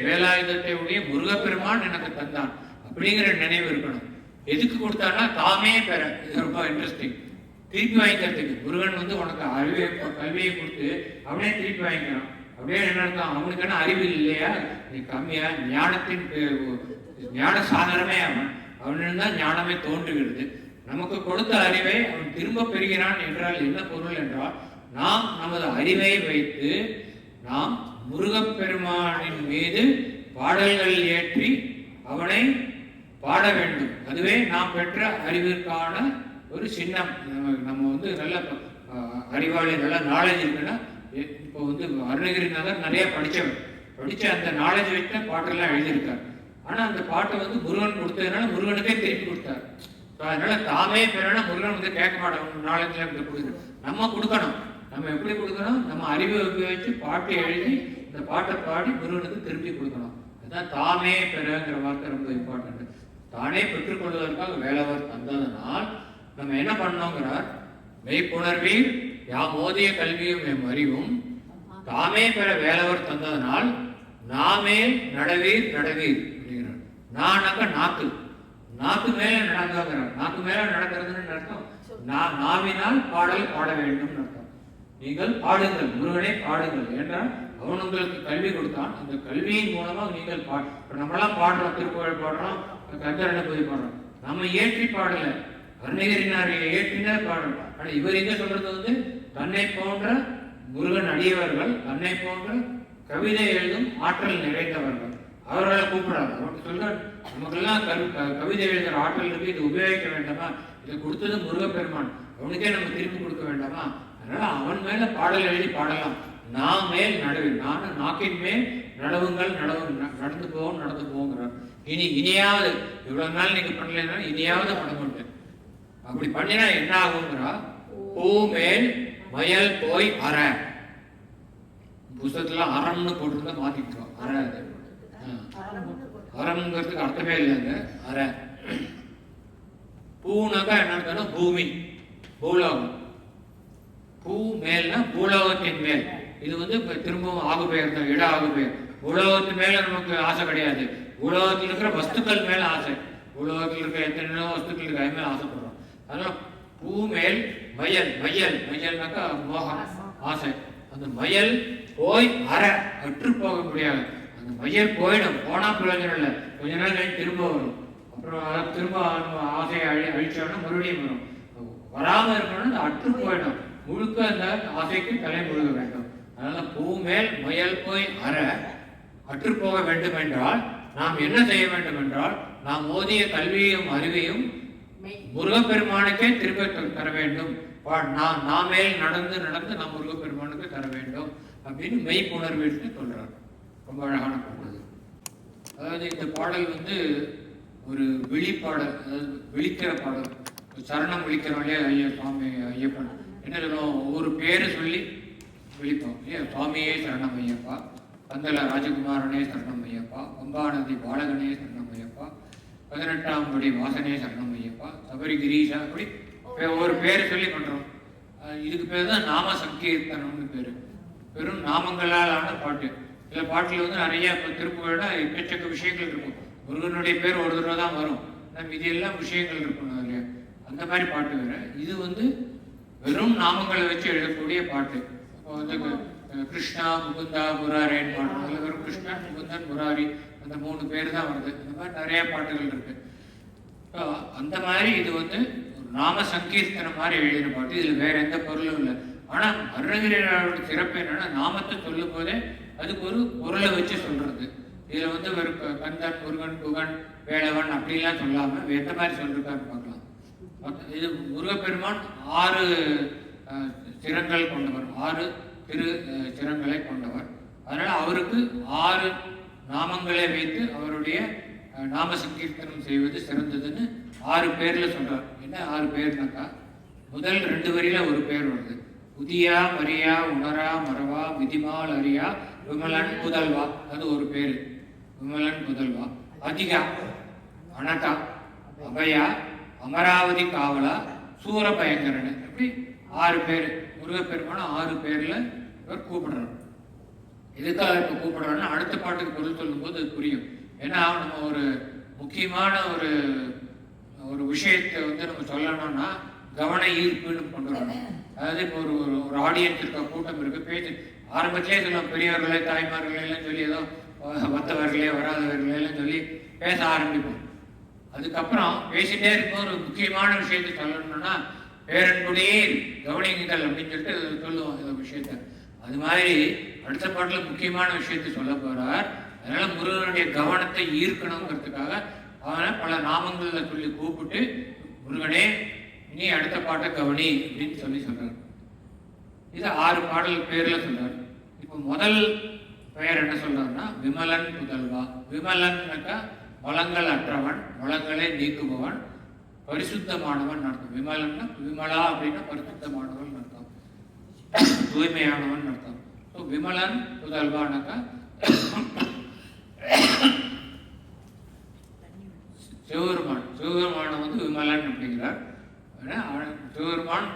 Speaker 1: வேலாயுதத்தை உடைய முருகப்பெருமான் எனக்கு தந்தான் அப்படிங்கிற நினைவு இருக்கணும். எதுக்கு கொடுத்தான்னா தாமே பெற. இது ரொம்ப இன்ட்ரெஸ்டிங். திருப்பி வாங்கிக்கிறதுக்கு முருகன் உனக்கு அறிவை கல்வியை கொடுத்து அவனே திருப்பி வாங்கிக்கிறான். அப்படியே என்ன அர்த்தம், அவனுக்கான அறிவு இல்லையா, நீ கம்மியா, ஞானத்தின் ஞான சாதனமே அவனிடம் ஞானமே தோன்றுகிறது. நமக்கு கொடுத்த அறிவை அவன் திரும்ப பெறுகிறான் என்றால் என்ன பொருள் என்றால், நாம் நமது அறிவை வைத்து நாம் முருகப்பெருமானின் மீது பாடல்கள் ஏற்றி அவனை பாட வேண்டும். அதுவே நாம் பெற்ற அறிவிற்கான ஒரு சின்னம். நம்ம நல்ல அறிவாளி, நல்ல நாலேஜ் இருக்குன்னா, இப்போ அருணகிரிநாதர் நிறைய படித்த அந்த நாலேஜ் வச்சு பாட்டெல்லாம் எழுதியிருக்கார். ஆனால் அந்த பாட்டை முருகன் கொடுத்ததுனால முருகனுக்கே திருப்பி கொடுத்தார். அதனால தாமே பெறணும். முருகன் கேட்க மாட்டோம், நாலேஜ்ல கொடுக்குறோம். நம்ம கொடுக்கணும். நம்ம எப்படி கொடுக்கணும், நம்ம அறிவை உபயோகிச்சு பாட்டை எழுதி இந்த பாட்டை பாடி முருகனுக்கு திருப்பி கொடுக்கணும். அதுதான் தாமே பெறங்கிற வார்த்தை ரொம்ப இம்பார்ட்டன்ட். தானே பெற்றுக்கொள்வதற்காக வேலவர் தந்ததனால் நம்ம என்ன பண்ணோங்கிறார், மெய்ப்புணர்வீர் யாம் ஓதிய கல்வியும் எம் அறிவும் தாமே பெற வேலவர் தந்ததனால் நாமேல் நடவீர் அப்படிங்கிறார். நானாக்க நாக்கு, நாக்கு மேல நடந்தாங்கிறார். நாக்கு மேல நடக்கிறதுன்னு அர்த்தம், நாவினால் பாடல் பாட வேண்டும் அர்த்தம். நீங்கள் பாடுங்கள், முருகனை பாடுங்கள் என்றால் அவன் உங்களுக்கு கல்வி கொடுத்தான். அந்த கல்வியின் மூலமாக நீங்கள் நம்மளாம் பாடுறோம், திருப்புகழ் பாடுறோம், கந்தரனுபதி பாடுறோம். நம்ம ஏற்றி பாடல, அருணகிரினாரை ஏற்றினார் பாடல். ஆனால் இவர் எங்க சொல்றது தன்னை போன்ற முருகன் அடியவர்கள், தன்னை போன்ற கவிதை எழுதும் ஆற்றல் நிறைந்தவர்கள், அவர்களை கூப்பிடாது. அவருக்கு சொல்ற நமக்கெல்லாம் கவிதை எழுதுகிற ஆற்றல் இருக்கு, இது உபயோகிக்க வேண்டாமா? இதை கொடுத்தது முருகப்பெருமான், அவனுக்கே நம்ம திருப்பி கொடுக்க வேண்டாமா? அதனால அவன் மேல பாடல் எழுதி பாடலாம். நான் மேல் நடுவு, நாக்கின் மேல் நடவுங்கள், நடந்து போங்கிறார். இனியாவது இவ்வளவு நாள் நீங்க பண்ணலைன்னா இனியாவது பண்ண மாட்டேன். அப்படி பண்ணினா என்ன ஆகுங்கிறா, பூ மேல் மயல் போய் அற. புத்தகத்துல அறம்னு போட்டிருந்தா மாத்திக்கிறோம். அற, அறம்ங்கிறதுக்கு அர்த்தமே இல்லைங்க. அற பூனாக்கா என்ன அர்த்தம்னா பூமி, பூலோகம். பூ மேல்னா பூலோகத்தின் மேல். இது திரும்பவும் ஆகுபெயர் தான், இட ஆகுபெயர். பூலோகத்து மேல நமக்கு ஆசை கிடையாது, பூலோகத்தில் இருக்கிற வஸ்துக்கள் மேல ஆசை. பூலோகத்தில் இருக்கிற எத்தனையோ வஸ்துக்கள் இருக்கு, அது மேல ஆசைப்படுறோம். அதனால பூ மேல் மயல், மயல்னாக்கா மோகம், ஆசை. அந்த மயல் போய் அற, அற்று போக முடியாது. அந்த மயல் போயிடும், போனா பிரயோஜனம் இல்லை. கொஞ்ச நாள் கழிச்சு திரும்ப வரும். அப்புறம் திரும்ப ஆசையை அழிச்சோம்னா மறுபடியும் வரும். வராம இருக்கணும்னா அந்த அற்று போயிடும். முழுக்க அந்த ஆசைக்கு தலை முழுக வேண்டும். அதனால பூ மேல் மயல் போய் அற, அற்று போக வேண்டும் என்றால் நாம் என்ன செய்ய வேண்டும் என்றால் நாம் ஓதிய கல்வியும் அறிவையும் முருகப்பெருமானுக்கே திரும்ப தர வேண்டும். நாமேல் நடந்து நடந்து நாம் முருகப்பெருமானுக்கு தர வேண்டும் அப்படின்னு மெய்ப்புணர்வு எடுத்து சொல்றார். ரொம்ப அழகான பாடல். அதாவது இந்த பாடல் வந்து ஒரு விழிப்பாடல், அதாவது விழிக்கிற பாடல். சரணம் விழிக்கிறோம்லே ஐயா சுவாமி ஐயப்பன் என்ன சொல்லுவோம், ஒவ்வொரு பேரை சொல்லி விழிப்போம் இல்லையா. சுவாமியே சரணம் ஐயப்பா, பந்தல ராஜகுமாரனே சரணம் ஐயப்பா, பம்பாநதி பாலகனே சரணம் ஐயப்பா, 18ஆம் படி வாசனே சரணம் ஐயப்பா, சபரி கிரீஷா, அப்படி ஒவ்வொரு பேரை சொல்லி பண்றோம். இதுக்கு பேர் தான் நாம சங்கீர்த்தனம்னு பேரு. வெறும் நாமங்களால் ஆன பாட்டு. சில பாட்டில் வந்து நிறைய திருப்புகள்னா எக்கச்சக்க விஷயங்கள் இருக்கும். முருகனுடைய பேர் ஒரு தடவை தான் வரும், இது எல்லாம் விஷயங்கள் இருக்கணும் இல்லையா. அந்த மாதிரி பாட்டு வேற. இது வந்து வெறும் நாமங்களை வச்சு எழுதக்கூடிய பாட்டு. இப்போ வந்து கிருஷ்ணா முகுந்தா முராரின்னு பாட்டு, அதில் வெறும் கிருஷ்ணன் முகுந்தன் முராரி அந்த 3 பேர் தான் வருது. இந்த மாதிரி நிறைய பாட்டுகள் இருக்கு. அந்த மாதிரி இது வந்து ஒரு நாம சங்கீர்த்தனம் மாதிரி எழுதின பாட்டு. இதுல வேற எந்த பொருளும் இல்லை. ஆனா அருணகிரியோட சிறப்பு என்னன்னா, நாமத்தை சொல்லும் போதே அதுக்கு ஒரு பொருளை வச்சு சொல்றது. இதுல வந்து ஒரு கந்தன் முருகன் குகன் வேலவன் அப்படிலாம் சொல்லாம எந்த மாதிரி சொல்லிருக்காருன்னு பார்க்கலாம். இது முருகப்பெருமான் 6 சிரங்கள் கொண்டவர், 6 திரு சிரங்களை கொண்டவர். அதனால அவருக்கு 6 நாமங்களை வைத்து அவருடைய நாம சங்கீர்த்தனம் செய்வது சிறந்ததுன்னு 6 பேர்ல சொல்றார். என்ன 6 பேர்னாக்கா, முதல் 2 வரியில ஒரு பேர் வருது. உதியா மரியா உணரா மரவா விதிமால் அரியா விமலன் புதல்வா, அது ஒரு பேரு, விமலன் புதல்வா. அதிகா அனகா அபயா அமராவதி காவலா சூர பயங்கரன், அப்படி 6 பேர் முருகப்பெருமான 6 பேர்ல இவர் கூப்பிடுறார். எதுக்காக இப்ப கூப்பிடுறாருன்னா, அடுத்த பாட்டுக்கு பொருள் சொல்லும் போது அது புரியும். ஏன்னா நம்ம ஒரு முக்கியமான ஒரு விஷயத்தை வந்து நம்ம சொல்லணும்னா கவன ஈர்ப்புன்னு கொண்டு வரணும். அதாவது இப்போ ஒரு ஆடியன்ஸ் இருக்க, கூட்டம் இருக்கு, பேச்சு ஆரம்பத்திலே சொல்லலாம், பெரியவர்களே தாய்மார்களே எல்லாம் சொல்லி ஏதோ வந்தவர்களே வராதவர்களே எல்லாம் சொல்லி பேச ஆரம்பிப்போம். அதுக்கப்புறம் பேசிட்டே இருக்கும்போது ஒரு முக்கியமான விஷயத்தை சொல்லணும்னா பேரன்புடையே கவனிங்கள் அப்படின்னு சொல்லிட்டு சொல்லுவோம் இந்த விஷயத்த. அது மாதிரி அடுத்த பாட்டில் முக்கியமான விஷயத்தை சொல்ல போறார். அதனால முருகனுடைய கவனத்தை ஈர்க்கணுங்கிறதுக்காக அவனை பல நாமங்கள்ல சொல்லி கூப்பிட்டு, முருகனே இனி அடுத்த பாட்டை கவனி அப்படின்னு சொல்றார். இது 6 பாடல் பேர்ல சொல்றாரு. இப்போ முதல் பெயர் என்ன சொல்றாருன்னா விமலன் புதல்வா. விமலன்னாக்கா வளங்கள் அற்றவன், வளங்களை நீக்குபவன், பரிசுத்தமானவன் அர்த்தம். விமலன்னா விமலா அப்படின்னா பரிசுத்தமானவன் அர்த்தம், தூய்மையானவன் அர்த்தம். ஸோ விமலன் புதல்வானாக்கா சிவபெருமான். சிவபெருமான வந்து விமலன் அப்படிங்கிறார். சிவபெருமான்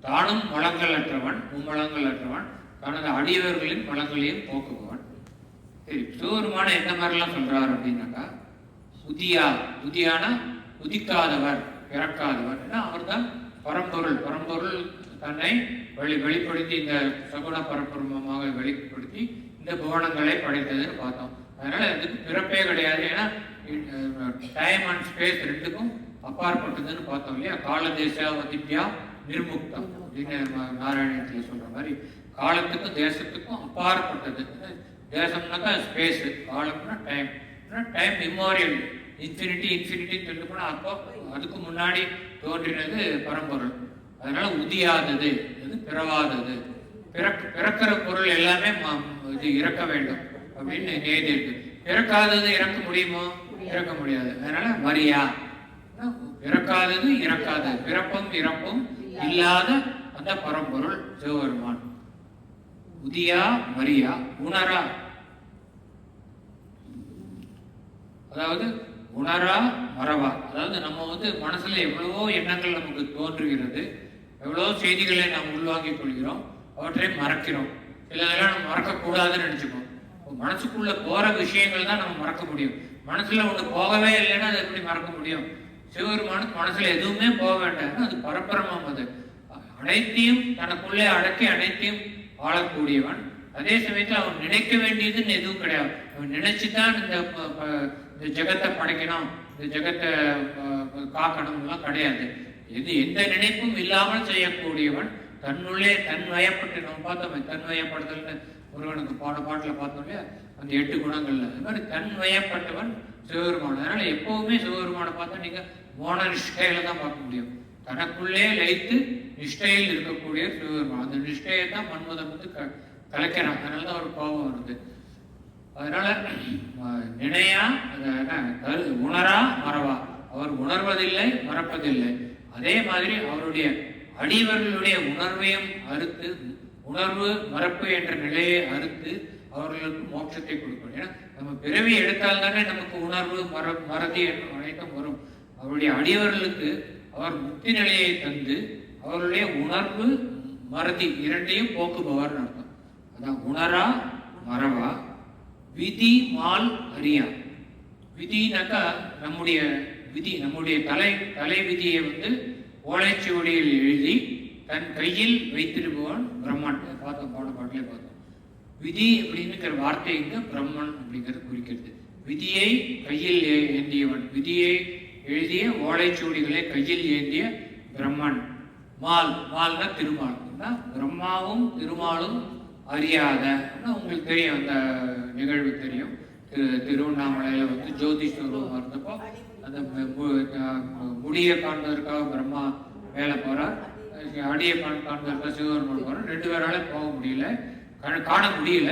Speaker 1: தானும் வளங்கள் அற்றவன், மும்மலங்கள் அற்றவன், தனது அடியவர்களின் வளங்களையும் போக்குபவன். சரி, சிவபெருமான எந்த மாதிரிலாம் சொல்றாரு அப்படின்னாக்கா, உதியா, உதியானா உதிக்காதவர், பிறக்காதவர். ஏன்னா அவர் தான் பரம்பொருள். பரம்பொருள் தன்னை வெளிப்படுத்தி இந்த சகுன பரபரமாக வெளிப்படுத்தி இந்த புவனங்களை படைத்ததுன்னு பார்த்தோம். அதனால அதுக்கு பிறப்பே கிடையாது. ஏன்னா டைம் அண்ட் ஸ்பேஸ் ரெண்டுக்கும் அப்பாற்பட்டதுன்னு பார்த்தோம் இல்லையா. கால தேச திவ்யா நிர்முக்தம் அப்படின்னு நாராயணத்துல சொல்ற மாதிரி காலத்துக்கும் தேசத்துக்கும் அப்பாற்பட்டது. தேசம்னாக்கா ஸ்பேஸ், காலம்னா டைம். டைம் இம்மோரியல், இன்ஃபினிட்டி சொல்லி போனா அப்போ அதுக்கு முன்னாடி தோன்றினது பரம்பொருள். அதனால உதியாதது, அது பிறவாதது. பிறக்கிற பொருள் எல்லாமே இது இறக்க வேண்டும் அப்படின்னு நேதி இருக்கு. பிறக்காதது இறக்க முடியுமோ? இறக்க முடியாது. அதனால மரியா, பிறக்காதது இறக்காதது, பிறப்பும் இறப்பும் இல்லாத அந்த பரம்பொருள் சிவபெருமான். உதியா மரியா உணரா, அதாவது உணரா மறவா. அதாவது நம்ம வந்து மனசுல எவ்வளவோ எண்ணங்கள் நமக்கு தோன்றுகிறது, எவ்வளவோ செய்திகளை நாம் உள்வாங்கிக் கொள்கிறோம், அவற்றை மறக்கிறோம். சிலதெல்லாம் நம்ம மறக்கக்கூடாதுன்னு நினைச்சுக்கோம். மனசுக்குள்ள போற விஷயங்கள் தான் நம்ம மறக்க முடியும். மனசுல ஒண்ணு போகவே இல்லைன்னா அதை எப்படி மறக்க முடியும்? சிவபெருமானுக்கு மனசுல எதுவுமே போக வேண்டாம், அது பரபிரமம். அது அனைத்தையும் தனக்குள்ளே அடக்கி அனைத்தையும் வாழக்கூடியவன். அதே சமயத்தில் அவன் நினைக்க வேண்டியதுன்னு எதுவும் கிடையாது. அவன் நினைச்சுதான் இந்த ஜெகத்தை படைக்கணும், இந்த ஜெகத்தை காக்கணும்லாம் கிடையாது. எந்த நினைப்பும் இல்லாமல் செய்யக்கூடியவன், தன்னுள்ளே தன்வயப்பட்டு. நம்ம பார்த்தோமே தன்வயப்படுதல்னு முருகனுக்கு பாட்டில் பார்த்தோம் இல்லையா, அந்த 8 குணங்கள்ல. அது மாதிரி தன்வயப்பட்டவன் சிவபெருமான். அதனால எப்பவுமே சிவபெருமானை பார்த்தா நீங்க மோன நிஷ்டையில தான் பார்க்க முடியும். தனக்குள்ளே லயித்து நிஷ்டையில் இருக்கக்கூடிய சிவபெருமான். அந்த நிஷ்டையை தான் மன்மதன் வந்து கலைக்கிறான். அதனால தான் ஒரு கோபம் வருது. அதனால நினையா உணரா மறவா, அவர் உணர்வதில்லை மறப்பதில்லை. அதே மாதிரி அவருடைய அடியவர்களுடைய உணர்வையும் அறுத்து, உணர்வு மறப்பு என்ற நிலையை அறுத்து அவர்களுக்கு மோட்சத்தை கொடுக்கணும். ஏன்னா நம்ம பிறவி எடுத்தால் தானே நமக்கு உணர்வு மறதி அனைத்தும் வரும். அவருடைய அடியவர்களுக்கு அவர் முக்தி நிலையை தந்து அவருடைய உணர்வு மறதி இரண்டையும் போக்குபவர் அர்த்தம். அதான் உணரா மறவா, விதி மால் அறியா. விதினாக்கா நம்முடைய விதி, நம்முடைய தலை விதியை வந்து ஓலைச்சுவடியில் எழுதி தன் கையில் வைத்திருப்பவன் பிரம்மன். பார்த்தோம், போன பாட்டிலே பார்த்தோம். விதி அப்படிங்கிற வார்த்தை இங்க பிரம்மன் அப்படிங்கிறது குறிக்கிறது. விதியை கையில் ஏந்தியவன், விதியை எழுதிய ஓலைச்சுவடிகளை கையில் ஏந்திய பிரம்மன். மால்னா திருமால். பிரம்மாவும் திருமாலும் அறியாத, உங்களுக்கு தெரியும் அந்த நிகழ்வு தெரியும். திருவண்ணாமலையில வந்து ஜோதிஸ்வரூபம் இருந்தப்போ அந்த முடியை காண்பதற்காக பிரம்மா மேலே போறார், அடியை காண்பதற்காக சிவபெருமான் போறார். 2 பேரால போக முடியல, காண முடியல.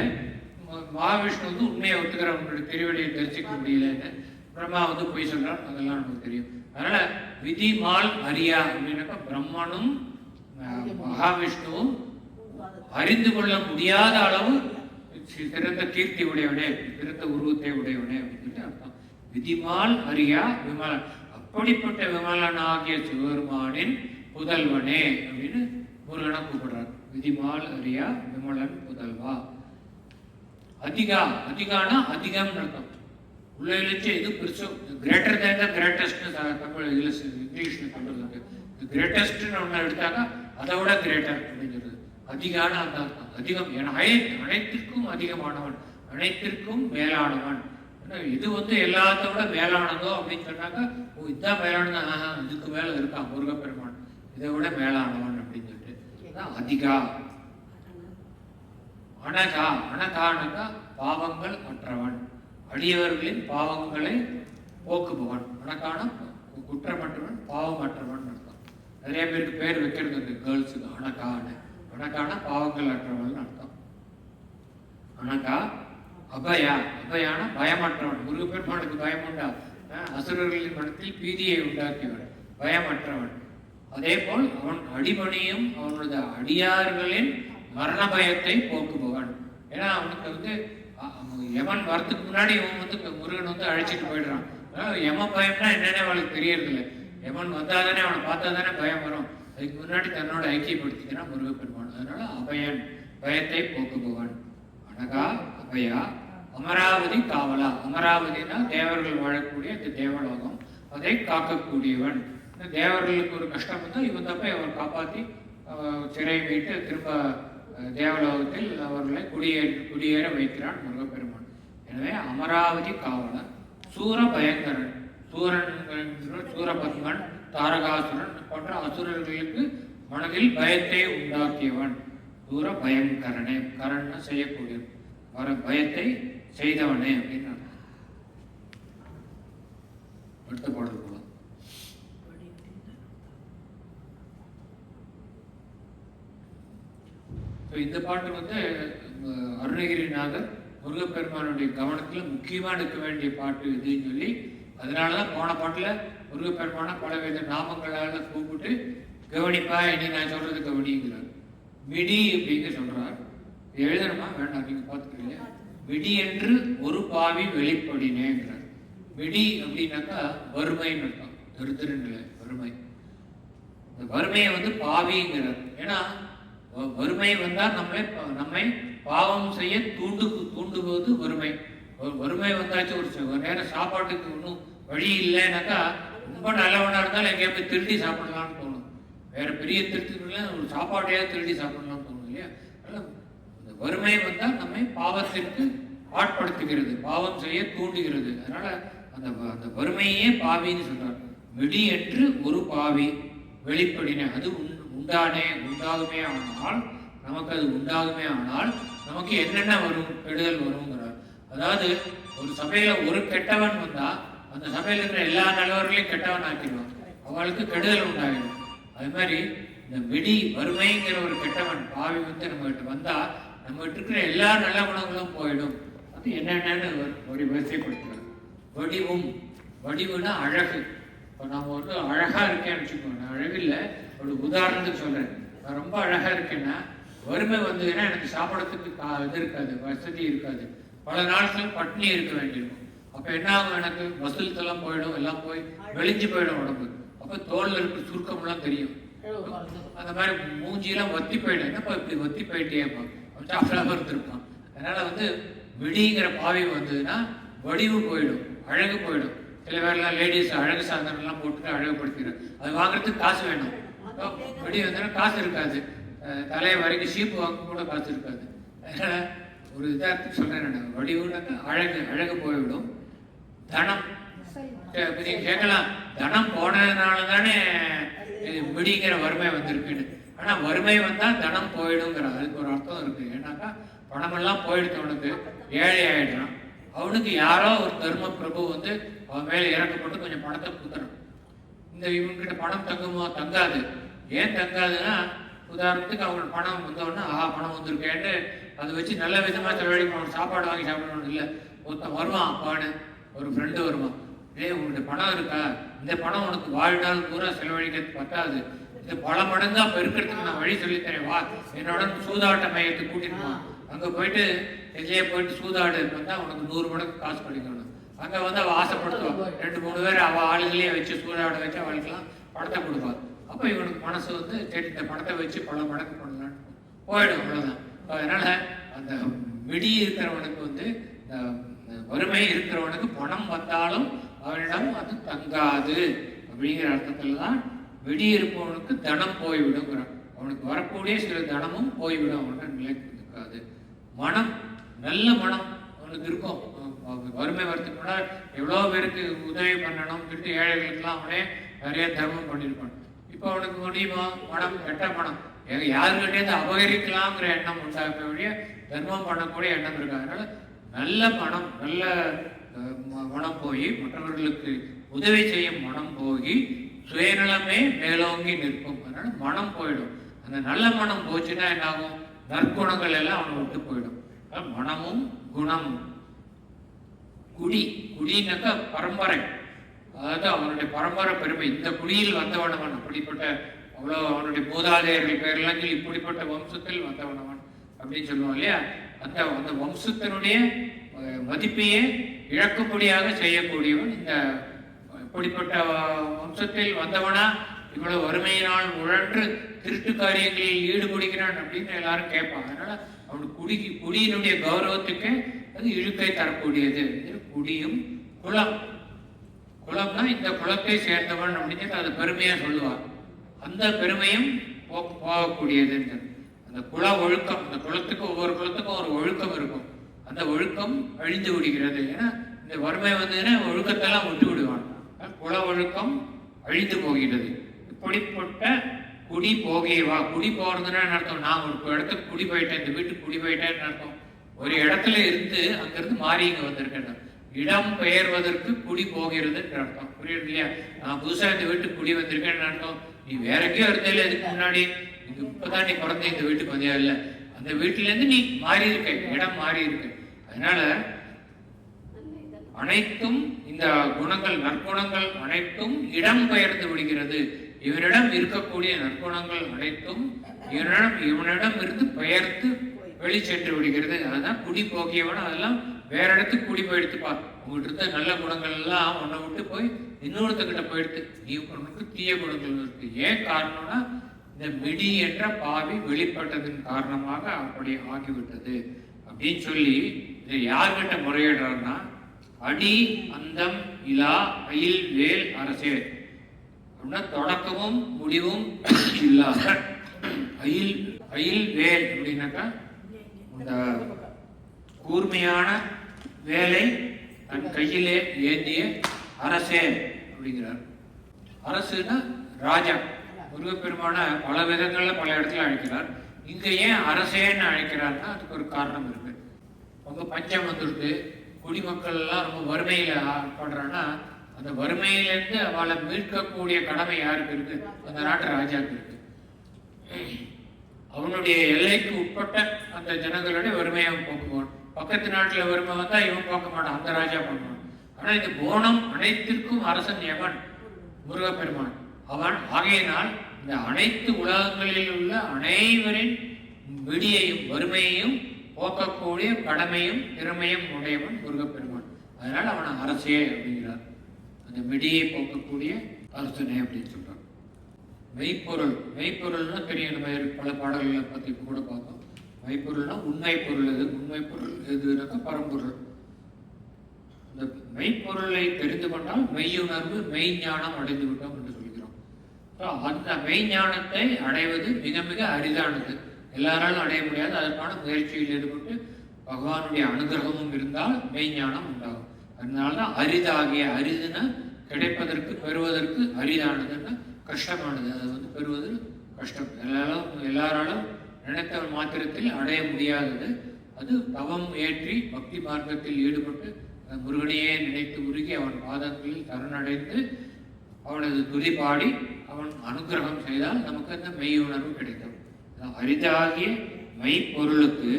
Speaker 1: மகாவிஷ்ணு வந்து உண்மையை ஒத்துக்கிறவங்களுடைய திருவடியை தெரிஞ்சிக்க முடியலன்னு பிரம்மா வந்து போய் சொல்றார். அதெல்லாம் நமக்கு தெரியும். அதனால விதி மால் அறியா அப்படின்னாக்கா பிரம்மனும் மகாவிஷ்ணுவும் அறிந்து கொள்ள முடியாத அளவு சிறந்த கீர்த்தி உடையவனே, சிறந்த உருவத்தை உடையவனே அப்படின்னு அர்த்தம். விதிமால் அறியா விமலன். அப்படிப்பட்ட விமலனாகிய சிவபெருமானின் புதல்வனே அப்படின்னு முருகனை கூப்பிடுறார். விதிமால் அறியா விமலன் புதல்வா. அதிகானா அதிகம் அர்த்தம். உள்ள இழிச்சு இது பெருசு, greater than the greatest Tamil இங்கிலீஷ்ல சொல்றது. கிரேட்டஸ்ட்னு ஒன்று எடுத்தாக்கா அதை விட கிரேட்டர் அப்படின்னு சொல்றது. அதிகான அந்த அர்த்தம். அதிகம் என அனைத்திற்கும் அதிகமானவன், அனைத்திற்கும் மேலானவன். இது வந்து எல்லாத்த விட மேலானதோ அப்படின்னு சொன்னாக்கா, ஓ இதுதான் மேலானதான், இதுக்கு மேல இருக்கான் முருகப்பெருமான், இதை விட மேலானவன் அப்படின்னு சொல்லிட்டு அதிகா. அனகானாக்கா பாவங்கள் அற்றவன், அடியவர்களின் பாவங்களை போக்குபவன். அனகான குற்றமற்றவன், பாவமற்றவன் அர்த்தம். நிறைய பேருக்கு பேர் வைக்கிறது இந்த கேர்ள்ஸுக்கு அனகான பாவங்கள் அற்றவன் அர்த்தம். அனகா அபயான பயமற்றவன். முருகப்பெருமானுக்கு பயம் உண்டா? அசுரர்களின் மனத்தில் பீதியை உண்டாக்கியவன், பயமற்றவன். அதே போல் அவன் அடிபணியும் அவனது அடியார்களின் மரண பயத்தை போக்குபவன். ஏன்னா அவனுக்கு வந்து யமன் வரத்துக்கு முன்னாடி இவன் வந்து முருகன் வந்து அழைச்சிட்டு போயிடுறான். யம பயம்னா என்னன்னு அவளுக்கு தெரியறதில்லை. யமன் வந்தாதானே, அவனை பார்த்தா தானே பயம் வரும். அதுக்கு முன்னாடி தன்னோட ஐக்கியப்படுத்திக்கிறான் முருகப்பெருமான். அதனால அபயன், பயத்தை போக்குபவன். அனகா அபயா. அமராவதி காவலா. அமராவதினா தேவர்கள் வாழக்கூடிய இந்த தேவலோகம், அதை காக்கக்கூடியவன். இந்த தேவர்களுக்கு ஒரு கஷ்டம் வந்து இவன் தப்ப அவர் காப்பாற்றி சிறை மீட்டு திரும்ப தேவலோகத்தில் அவர்களை குடியேற வைக்கிறான் முருகப்பெருமான். எனவே அமராவதி காவலன். சூர பயங்கரன். சூரபத்மன், தாரகாசுரன் போன்ற அசுரர்களுக்கு மனதில் பயத்தை உண்டாக்கியவன். சூர பயங்கரனே. கரன் செய்யக்கூடிய பயத்தை செய்தவனே அப்படின்னு அடுத்த பாடல் போலாம். இந்த பாட்டு வந்து அருணகிரிநாதர் முருகப்பெருமானுடைய கவனத்தில் முக்கியமாக எடுக்க வேண்டிய பாட்டு இதுன்னு சொல்லி, அதனாலதான் போன பாட்டுல முருகப்பெருமான பலவித நாமங்களால கூப்பிட்டு கவனிப்பா, இனி நான் சொல்றது கவனிங்கிறார். மிடி அப்படிங்க சொல்றார். எழுதணுமா வேண்டாம், நீங்க பார்த்துக்கிறீங்க. மிடி என்று ஒரு பாவி வெளிப்படினேங்கிறார். மிடி அப்படின்னாக்கா வறுமைன்னு அர்த்தம். தரித்திரநிலை, வறுமை. இந்த வறுமையை வந்து பாவிங்கிறார். ஏன்னா வறுமை வந்தால் நம்மை பாவம் செய்ய தூண்டுவது வறுமை. வறுமை வந்தாச்சு, ஒரு நேரம் சாப்பாட்டுக்கு ஒன்றும் வழி இல்லைன்னாக்கா ரொம்ப நல்லவனா இருந்தாலும் எங்கேயா போய் திருடி சாப்பிடலாம்னு தோணும். வேற பெரிய திருட்டுல ஒரு சாப்பாட்டையாவது திருடி சாப்பிடலாம்னு தோணும் இல்லையா? அதனால இந்த வறுமை வந்தால் நம்மை பாவத்திற்கு ஆட்படுத்துகிறது, பாவம் செய்ய தூண்டுகிறது. அதனால அந்த வறுமையே பாவின்னு சொல்றார். வெடி என்று ஒரு பாவி வெளிப்படின, அது உண்டாகுமே ஆனால் நமக்கு அது உண்டாகுமே ஆனால் நமக்கு என்னென்ன வரும், கெடுதல் வருங்கிறார். அதாவது ஒரு சபையில ஒரு கெட்டவன் வந்தா அந்த சபையில இருக்கிற எல்லா நல்லவர்களையும் கெட்டவன் ஆக்கிடுவான், அவளுக்கு கெடுதல் உண்டாகிடும். அது மாதிரி இந்த வெடி வறுமைங்கிற ஒரு கெட்டவன் பாவி வந்து நம்ம கிட்ட வந்தா நம்ம கிட்ட இருக்கிற எல்லா நல்ல குணங்களும் போயிடும். அது என்னென்னு ஒரு வரிசைப்படுத்துறாரு. வடிவும், வடிவுனா அழகு. இப்போ நம்ம வந்து அழகா இருக்கேன்னு வச்சுக்கோங்க, நான் அழகு இல்லை, ஒரு உதாரணத்துக்கு சொல்றேன். நான் ரொம்ப அழகா இருக்கேன்னா வறுமை வந்ததுன்னா எனக்கு சாப்பிடறதுக்கு இது இருக்காது, வசதி இருக்காது, பல நாட்கள் பட்னி இருக்க வேண்டியிருக்கும். அப்போ என்ன ஆகும், எனக்கு மசில்ஸ் போயிடும், எல்லாம் போய் வெளிஞ்சு போயிடும் உடம்பு. அப்போ தோல்ல இருக்க சுருக்கம்லாம் தெரியும். அந்த மாதிரி மூஞ்சியெல்லாம் வத்தி போயிடும். என்னப்பா இப்படி வத்தி போயிட்டேப்பா, சாப்பிடாம இருந்திருப்பான். அதனால வந்து விடிங்கிற பாவி வந்ததுன்னா வடிவு போயிடும், அழகு போயிடும். சில பேர்லாம் லேடிஸ் அழகு சாதனம்லாம் போட்டுட்டு அழகுபடுத்திடும். அது வாங்குறதுக்கு காசு வேணும். வெடி வந்தோன்னா காசு இருக்காது, தலையை வரைக்கும் சீப்பு வாங்க கூட காசு இருக்காது. அதனால ஒரு இதார்த்தம் சொல்றேன் நான், வடிவுனாக்கா அழகு, அழகு போய்விடும். தனம், நீங்க கேட்கலாம், தனம் போனதுனால தானே விடிங்கிற வறுமை வந்திருக்குன்னு. ஆனா வறுமை வந்தா தனம் போயிடுங்கிற அதுக்கு ஒரு அர்த்தம் இருக்கு. ஏன்னாக்கா பணமெல்லாம் போயிடுத்தவனுக்கு ஏழை ஆயிடுறான். அவனுக்கு யாரோ ஒரு தர்ம பிரபு வந்து அவன் மேல இறக்கப்பட்டு கொஞ்சம் பணத்தை கொடுக்குறான். இந்த இவன்கிட்ட பணம் தங்குமோ? தங்காது. ஏன் தங்காதுன்னா, உதாரணத்துக்கு அவங்களுக்கு பணம் வந்தோடனே பணம் வந்திருக்கேன்னு அதை வச்சு நல்ல விதமா செலவழிக்கணும், அவன் சாப்பாடு வாங்கி சாப்பிடணும் இல்லை. ஒருத்தன் வருவான், அப்பான்னு ஒரு ஃப்ரெண்டு வருவான், உங்கள்கிட்ட பணம் இருக்கா, இந்த பணம் உனக்கு வாழ்நாள் பூரா செலவழிக்கிறது பத்தாது, இது பல மடங்கா பெருக்கிறதுக்கு நான் வழி சொல்லித்தரேன், வா என்னோட சூதாட்ட மையத்துக்கு கூட்டிட்டு போ, அங்க போயிட்டு எங்கேயே போயிட்டு சூதாடு வந்தா உனக்கு 100 மடங்கு காசு கிடைக்கணும். அங்க வந்து அவள் ஆசைப்படுத்துவான், 2-3 பேர் அவள் ஆளுகளையே வச்சு சூதாட வச்சு அவளுக்கெல்லாம் பணத்தை கொடுப்பாள். அப்போ இவனுக்கு மனசு வந்து சரி இந்த பணத்தை வச்சு பல மடங்கு பண்ணலான்னு போயிடும், அவ்வளோதான். அதனால அந்த விடி இருக்கிறவனுக்கு வந்து வறுமை இருக்கிறவனுக்கு பணம் வந்தாலும் அவனிடம் அது தங்காது அப்படிங்கிற அர்த்தத்துல தான் விடி இருப்பவனுக்கு தனம் போய்விடுங்கிறான். அவனுக்கு வரக்கூடிய சில தனமும் போய்விடும், அவனுக்கு நிலைக்கு இருக்காது. மனம், நல்ல மனம் அவனுக்கு இருக்கும். வறுமை வரத்துக்கு முன்னாடி எவ்வளோ பேருக்கு உதவி பண்ணணும் சொல்லிட்டு ஏழைகளுக்கெல்லாம் அவனே நிறைய தர்மம் பண்ணியிருப்பான். இப்போ அவனுக்கு முடியுமா? மனம், கெட்ட மனம், யாருக்கிட்டேருந்து அபகரிக்கலாங்கிற எண்ணம் உண்டாக வழிய தர்மம் பண்ணக்கூடிய எண்ணம் இருக்கு. அதனால நல்ல மனம், நல்ல மனம் போய் மற்றவர்களுக்கு உதவி செய்யும் மனம் போய் சுயநலமே மேலோங்கி நிற்கும். அதனால மனம் போயிடும். அந்த நல்ல மனம் போச்சுன்னா என்ன ஆகும்? நற்குணங்கள் எல்லாம் அவனை விட்டு போயிடும். மனமும் குணமும். குடி, குடினாக்கா பரம்பரை, அதாவது அவனுடைய பரம்பரை பெருமை. இந்த குடியில் வந்தவனவன், அப்படிப்பட்ட அவ்வளோ அவனுடைய மூதாதையர்கள் பேரெல்லாம் சொல்லி இப்படிப்பட்ட வம்சத்தில் வந்தவனவன் அப்படின்னு சொல்லுவான் இல்லையா. அந்த வம்சத்தினுடைய மதிப்பையே இழக்கும்படியாக செய்யக்கூடியவன். இந்த இப்படிப்பட்ட வம்சத்தில் வந்தவனா இவ்வளவு வறுமையினால் உழன்று திருட்டு காரியங்களில் ஈடுபடுகிறான் அப்படின்னு எல்லாரும் கேட்பாங்க. அதனால அவனுக்கு குடியினுடைய கௌரவத்துக்கு அது இழுக்கை தரக்கூடியது. குடியும் குலம், குலம்னா இந்த குலத்தை சேர்ந்தவன் அப்படின்னு அதை பெருமையா சொல்லுவார். அந்த பெருமையும் போகக்கூடியது. அந்த குல ஒழுக்கம், அந்த குலத்துக்கு ஒவ்வொரு குலத்துக்கும் ஒரு ஒழுக்கம் இருக்கும். அந்த ஒழுக்கம் அழிந்து விடுகிறது. ஏன்னா இந்த வறுமை வந்ததுன்னா ஒழுக்கத்தெல்லாம் விட்டு விடுவான். குல ஒழுக்கம் அழிந்து போகிறது. இப்படிப்பட்ட குடி போகேவா, குடி போறதுன்னா அர்த்தம் நான் ஒரு இடத்துக்கு குடி போயிட்டேன், இந்த வீட்டுக்கு குடி போயிட்டேன்னு அர்த்தம். ஒரு இடத்துல இருந்து அங்கிருந்து மாறி இங்க வந்திருக்கேன். இடம் பெயர்வதற்கு குடி போகிறதுன்ற அர்த்தம். புரியுது இல்லையா? நான் புதுசா இந்த வீட்டுக்கு குடி வந்திருக்கேன்னு அர்த்தம். நீ வேற எங்கேயோ இருந்தே இதுக்கு முன்னாடி, இங்க இப்பதான் நீ பிறந்த இந்த வீட்டுக்கு வந்தியா இல்ல, அந்த வீட்டுல இருந்து நீ மாறி இருக்க, இடம் மாறி இருக்கு. அதனால அனைத்தும் இந்த குணங்கள், நற்குணங்கள் அனைத்தும் இடம் பெயர்ந்து விடுகிறது. இவனிடம் இருக்கக்கூடிய நற்குணங்கள் அனைத்தும் இவனிடம் இருந்து பெயர்த்து வெளி சென்று விடுகிறது. அதுதான் குடி போகியவன். அதெல்லாம் வேற இடத்துக்கு குடி போயிடுத்துப்பா. உங்கள்கிட்ட இருந்த நல்ல குணங்கள் எல்லாம் உன்னை விட்டு போய் இன்னொருத்தக்கிட்ட போயிடுத்து. நீ உனக்கு தீய குணங்கள் இருக்கு. ஏன் காரணம்னா இந்த விடி என்ற பாவி வெளிப்பட்டதன் காரணமாக அப்படி ஆகிவிட்டது அப்படின்னு சொல்லி இதை யார்கிட்ட முறையிடுறாருன்னா, அடி அந்தம் இலா அயில் வேல் அரசே அப்படின்னா தொடக்கமும் முடிவும் இல்லாத அயில், அயில் வேல் அப்படின்னாக்கா இந்த கூர்மையான வேலை தன் கையிலே ஏந்திய அரசே அப்படிங்கிறார். அரசுன்னா ராஜா. முருகப்பெருமான பல விதங்கள்ல பல இடத்துல அழைக்கிறார். இங்க ஏன் அரசேன்னு அழைக்கிறார்னா அதுக்கு ஒரு காரணம் இருக்கு. உங்க பஞ்சம் வந்துருக்கு, குடிமக்கள் எல்லாம் ரொம்ப வறுமையில படுறான்னா அந்த வறுமையிலேருந்து அவளை மீட்கக்கூடிய கடமை யாருக்கு இருக்கு? அந்த நாட்டு ராஜாவுக்கு இருக்கு. அவனுடைய எல்லைக்கு உட்பட்ட அந்த ஜனங்களுடைய வறுமையை போக்குவான். பக்கத்து நாட்டில் வறுமை வந்தா இவன் போக்க மாட்டான், அந்த ராஜா பண்ணுவான். ஆனா இந்த போனம் அனைத்திற்கும் அரசன் எவன்? முருகப்பெருமான். அவன் ஆகையினால் இந்த அனைத்து உலகங்களில் உள்ள அனைவரின் விடியையும் வறுமையையும் போக்கக்கூடிய கடமையும் திறமையும் உடையவன் முருகப்பெருமான். அதனால அவனை அரசே அப்படிங்கிறார். அந்த விடியை போக்கக்கூடிய அரசனே அப்படின்னு சொல்றான். மெய்ப்பொருள், மெய்ப்பொருள்னா தெரியும், நம்ம பல பாடல்களை பத்தி கூட பார்த்தோம். மெய்ப்பொருள்னா உண்மை பொருள் எது? உண்மை பொருள் எதுனாக்கா பரம்பொருள். இந்த மெய்ப்பொருளை தெரிந்து கொண்டால் மெய்யுணர்வு மெய்ஞானம் அடைந்து விட்டோம் என்று சொல்கிறோம். அந்த மெய்ஞானத்தை அடைவது மிக மிக அரிதானது, எல்லாராலும் அடைய முடியாது. அதற்கான முயற்சியில் ஈடுபட்டு பகவானுடைய அனுகிரகமும் இருந்தால் மெய்ஞானம் உண்டாகும். அதனால்தான் அரிதாகிய, அரிதுன்னா கிடைப்பதற்கு பெறுவதற்கு, அரிதானதுன்னா கஷ்டமானது. அது பெறுவது கஷ்டம், எல்லாராலும் நினைத்த மாத்திரத்தில் அடைய முடியாதது. அது தவம் ஏற்றி பக்தி மார்க்கத்தில் ஈடுபட்டு முருகனையே நினைத்து உருகி அவன் பாதங்களில் சரணடைந்து அவனது துதி பாடி அவன் அனுகிரகம் செய்தால் நமக்கு அந்த மெய் உணர்வு கிடைக்கும். அரிதாகிய மெய்ப்பொருளுக்கு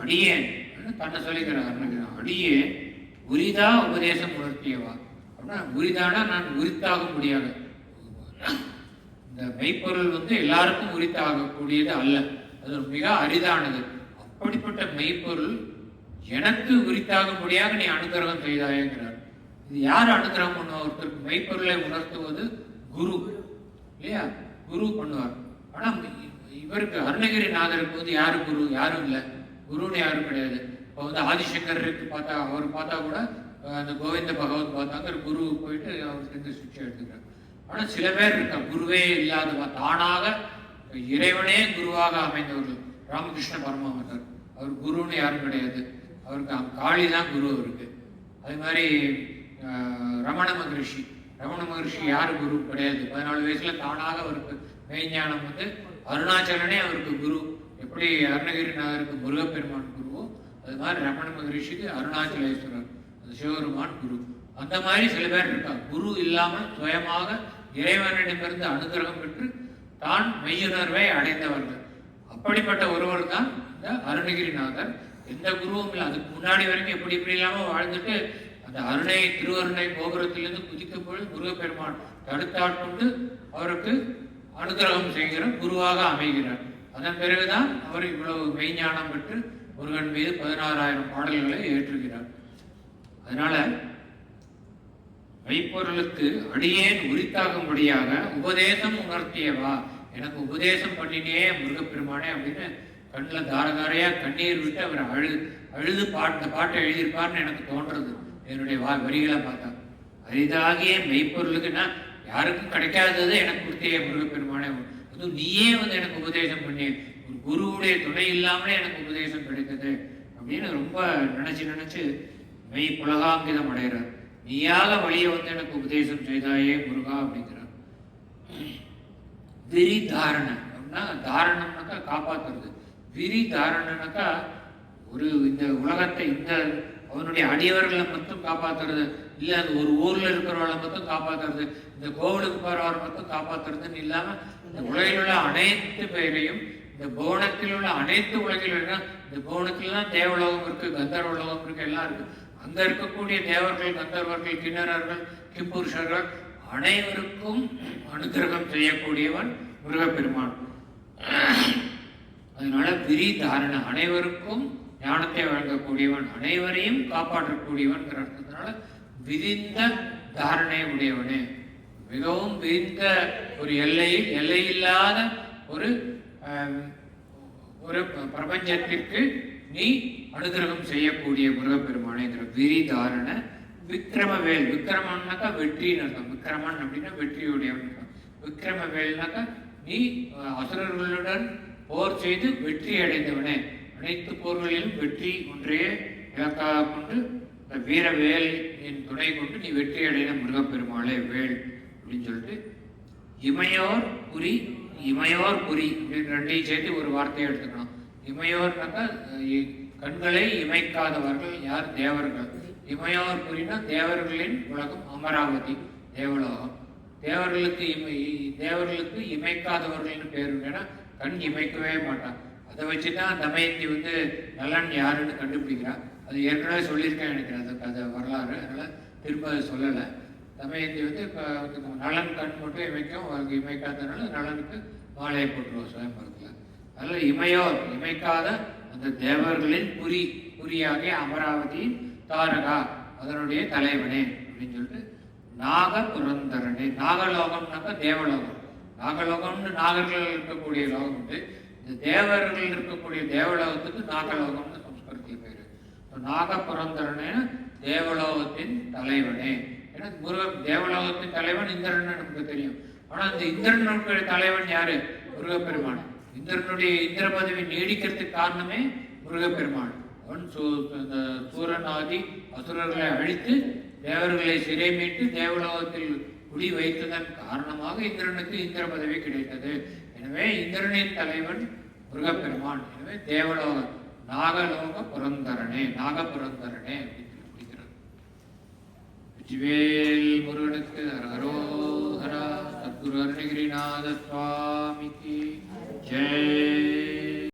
Speaker 1: அடியேன் தன்னை சொல்லிக்கிறார். அடியேன் உரிதா உபதேசம் உணர்த்தியவா அப்படின்னா, உரிதானா நான் உரித்தாக முடியாது. இந்த மெய்ப்பொருள் எல்லாருக்கும் உரித்தாகக்கூடியது அல்ல, அது மிக அரிதானது. அப்படிப்பட்ட மெய்ப்பொருள் எனக்கு உரித்தாக முடியாத நீ அனுகிரகம் செய்தாயேங்கிறார். இது யார் அனுகிரகம் பண்ணுவா? ஒருத்தருக்கு மெய்ப்பொருளை உணர்த்துவது குரு இல்லையா? குரு பண்ணுவார். ஆனா இவருக்கு அருணகிரிநாதருக்கு யாரு குரு? யாரும் இல்லை, குருன்னு யாரும் கிடையாது. இப்போ ஆதிசங்கருக்கு பார்த்தா, அவர் பார்த்தா கூட அந்த கோவிந்த பகவத் பார்த்தாங்க, குரு போயிட்டு அவர் சேர்ந்து சிக்ஷை எடுத்துக்கிறார். ஆனா சில பேர் இருக்கா குருவே இல்லாதவா, தானாக இறைவனே குருவாக அமைந்தவர்கள். ராமகிருஷ்ண பரமஹம்சர், அவர் குருன்னு யாரும் கிடையாது, அவருக்கு காளி தான் குரு அவருக்கு. அது மாதிரி ரமண மகரிஷி, ரமண மகரிஷி யாரு குரு கிடையாது. 14 வயசுல தானாக அவருக்கு மெய்ஞானம் அருணாச்சலனே அவருக்கு குரு. எப்படி அருணகிரிநாதருக்கு முருகப்பெருமான் குருவோ, அது மாதிரி ரமண மகரிஷிக்கு அருணாச்சலேஸ்வரர், அது சிவபெருமான் குரு. அந்த மாதிரி சில பேர் இருக்கா, குரு இல்லாமல் சுயமாக இறைவனிடமிருந்து அனுகிரகம் பெற்று தான் மெய்யுணர்வை அடைந்தவர்கள். அப்படிப்பட்ட ஒருவர் தான் இந்த அருணகிரிநாதர். எந்த குருவும் இல்லை, அதுக்கு முன்னாடி வரைக்கும் எப்படி இப்படி இல்லாமல் வாழ்ந்துட்டு அந்த அருணை திருவருணை கோபுரத்திலிருந்து குதிக்கும் பொழுது முருகப்பெருமான் தடுத்தாட்கொண்டு அவருக்கு அனுகிரகம் செய்கிற குருவாக அமைகிறார். அதன் பிறகுதான் அவர் இவ்வளவு மெய்ஞானம் பெற்று முருகன் மீது 16,000 பாடல்களை ஏற்றுகிறார். அதனால மெய்ப்பொருளுக்கு அடியேன் உரித்தாகும்படியாக உபதேசம் உணர்த்தியவா, எனக்கு உபதேசம் பண்ணினே முருகப்பெருமானே அப்படின்னு கண்ணில் தாரதாரையா கண்ணீர் விட்டு அவர் அழுது பாட்டை எழுதியிருப்பார்னு எனக்கு தோன்றது என்னுடைய வரிகளை பார்த்தா. அரிதாகிய மெய்ப்பொருளுக்குன்னா யாருக்கும் கிடைக்காதது எனக்கு கொடுத்தே முருகப்பெருமானே, அதுவும் நீயே எனக்கு உபதேசம் பண்ணி, ஒரு குருவுடைய துணை இல்லாமலே எனக்கு உபதேசம் கிடைத்தது அப்படின்னு ரொம்ப நினைச்சு மெய் புலகாங்கிதம் அடைகிறார். நீயாக வழியை எனக்கு உபதேசம் செய்தாயே முருகா அப்படிங்கிறார். விரி தாரணை அப்படின்னா, தாரணம்னாக்கா காப்பாத்துறது, விரி தாரணனாக்கா ஒரு இந்த உலகத்தை இந்த அவனுடைய அடியவர்களை மட்டும் காப்பாத்துறது இல்லை, அந்த ஒரு ஊர்ல இருக்கிறவர்களை மட்டும் காப்பாத்துறது, இந்த கோவிலுக்கு போறவரை மட்டும் காப்பாத்துறதுன்னு இல்லாம இந்த உலகில் உள்ள அனைத்து பேரையும், இந்த புவனத்தில் உள்ள அனைத்து உலகில் உள்ள, இந்த புவனத்தில்தான் தேவலோகம் இருக்கு, கந்தர்வ உலகம் இருக்கு, எல்லாம் இருக்கு. அங்க இருக்கக்கூடிய தேவர்கள், கந்தர்வர்கள், கிண்ணறர்கள், கிம்புருஷர்கள் அனைவருக்கும் அனுகிரகம் செய்யக்கூடியவன் முருகப்பெருமான். அதனால விரி தாரண, அனைவருக்கும் ஞானத்தை வழங்கக்கூடியவன், அனைவரையும் காப்பாற்றக்கூடியவன் அர்த்தத்தினால விரிந்த தாரணை உடையவனே, மிகவும் விரிந்த ஒரு எல்லையில்லாத ஒரு ஒரு பிரபஞ்சத்திற்கு நீ அனுகிரகம் செய்யக்கூடிய முருகப்பெருமானேங்கிற விரி தாரண. விக்ரமவேல், விக்ரமன்னாக்கா வெற்றின்னு அர்த்தம். விக்ரமன் அப்படின்னா வெற்றியுடையவன். விக்ரமவேல்னாக்கா நீ அசுரர்களுடன் போர் செய்து வெற்றி அடைந்தவனே, அனைத்து போர்களிலும் வெற்றி ஒன்றையே இலக்காக கொண்டு வீரவேல் என் துணை கொண்டு நீ வெற்றி அடைந்த முருகப்பெருமாளே வேல் அப்படின்னு சொல்லிட்டு, இமையோர் புரி, இமையோர் புரி அப்படின்னு ரெண்டையும் சேர்த்து ஒரு வார்த்தையை எடுத்துக்கணும். இமையோர்னாக்கா கண்களை இமைக்காதவர்கள் யார்? தேவர்கள். இமையோர் புரினா தேவர்களின் உலகம் அமராவதி தேவலோகம். தேவர்களுக்கு இமைக்காதவர்கள்னு பேர் உண்டு. ஏன்னா கண் இமைக்கவே மாட்டான். அதை வச்சுதான் தமயந்தி வந்து நலன் யாருன்னு கண்டுபிடிக்கிறான். அது ஏற்கனவே சொல்லியிருக்கேன் நினைக்கிறேன் அந்த கதை வரலாறு, அதனால திரும்ப அதை சொல்லலை. தமயந்தி வந்து இப்போ நலன் கண் மட்டும் இமைக்கும், அவருக்கு இமைக்காதனால நலனுக்கு மாலையை போட்டுருவோம் சுயம்பரத்தில். அதில் இமையோர் இமைக்காத அந்த தேவர்களின் புரியாகிய அமராவதியின் தாரகா அதனுடைய தலைவனே அப்படின்னு சொல்லிட்டு நாக புரந்தரனே. நாகலோகம்னாக்கா தேவலோகம். நாகலோகம்னு நாகர்கள் இருக்கக்கூடிய லோகம் உண்டு. இந்த தேவர்கள் இருக்கக்கூடிய தேவலோகத்துக்கு நாகலோகம்னு சம்ஸ்கிருதத்தில் பேரு. நாக புரந்தரனே தேவலோகத்தின் தலைவனே. ஏன்னா தேவலோகத்தின் தலைவன் இந்திரன் நமக்கு தெரியும். ஆனா இந்த இந்திரனுடைய தலைவன் யாரு? முருகப்பெருமான். இந்திர பதவி நீடிக்கிறதுக்கு காரணமே முருகப்பெருமான். அவன் சூரனாதி அசுரர்களை அழித்து தேவர்களை சிறை மீட்டு தேவலோகத்தில் குடி வைத்ததன் காரணமாக இந்திரனுக்கு இந்திர பதவி கிடைத்தது. எனவே இந்திரனின் தலைவன் முருகப்பெருமான். எனவே தேவலோக நாகலோக புரந்தரனே நாகபுரந்தரனே அப்படின்னு பிடிக்கிறது. வெற்றிவேல் முருகனுக்கு ஹரோஹரா. சத்குரு அருணகிரிநாத சுவாமிக்கு ஜெய்.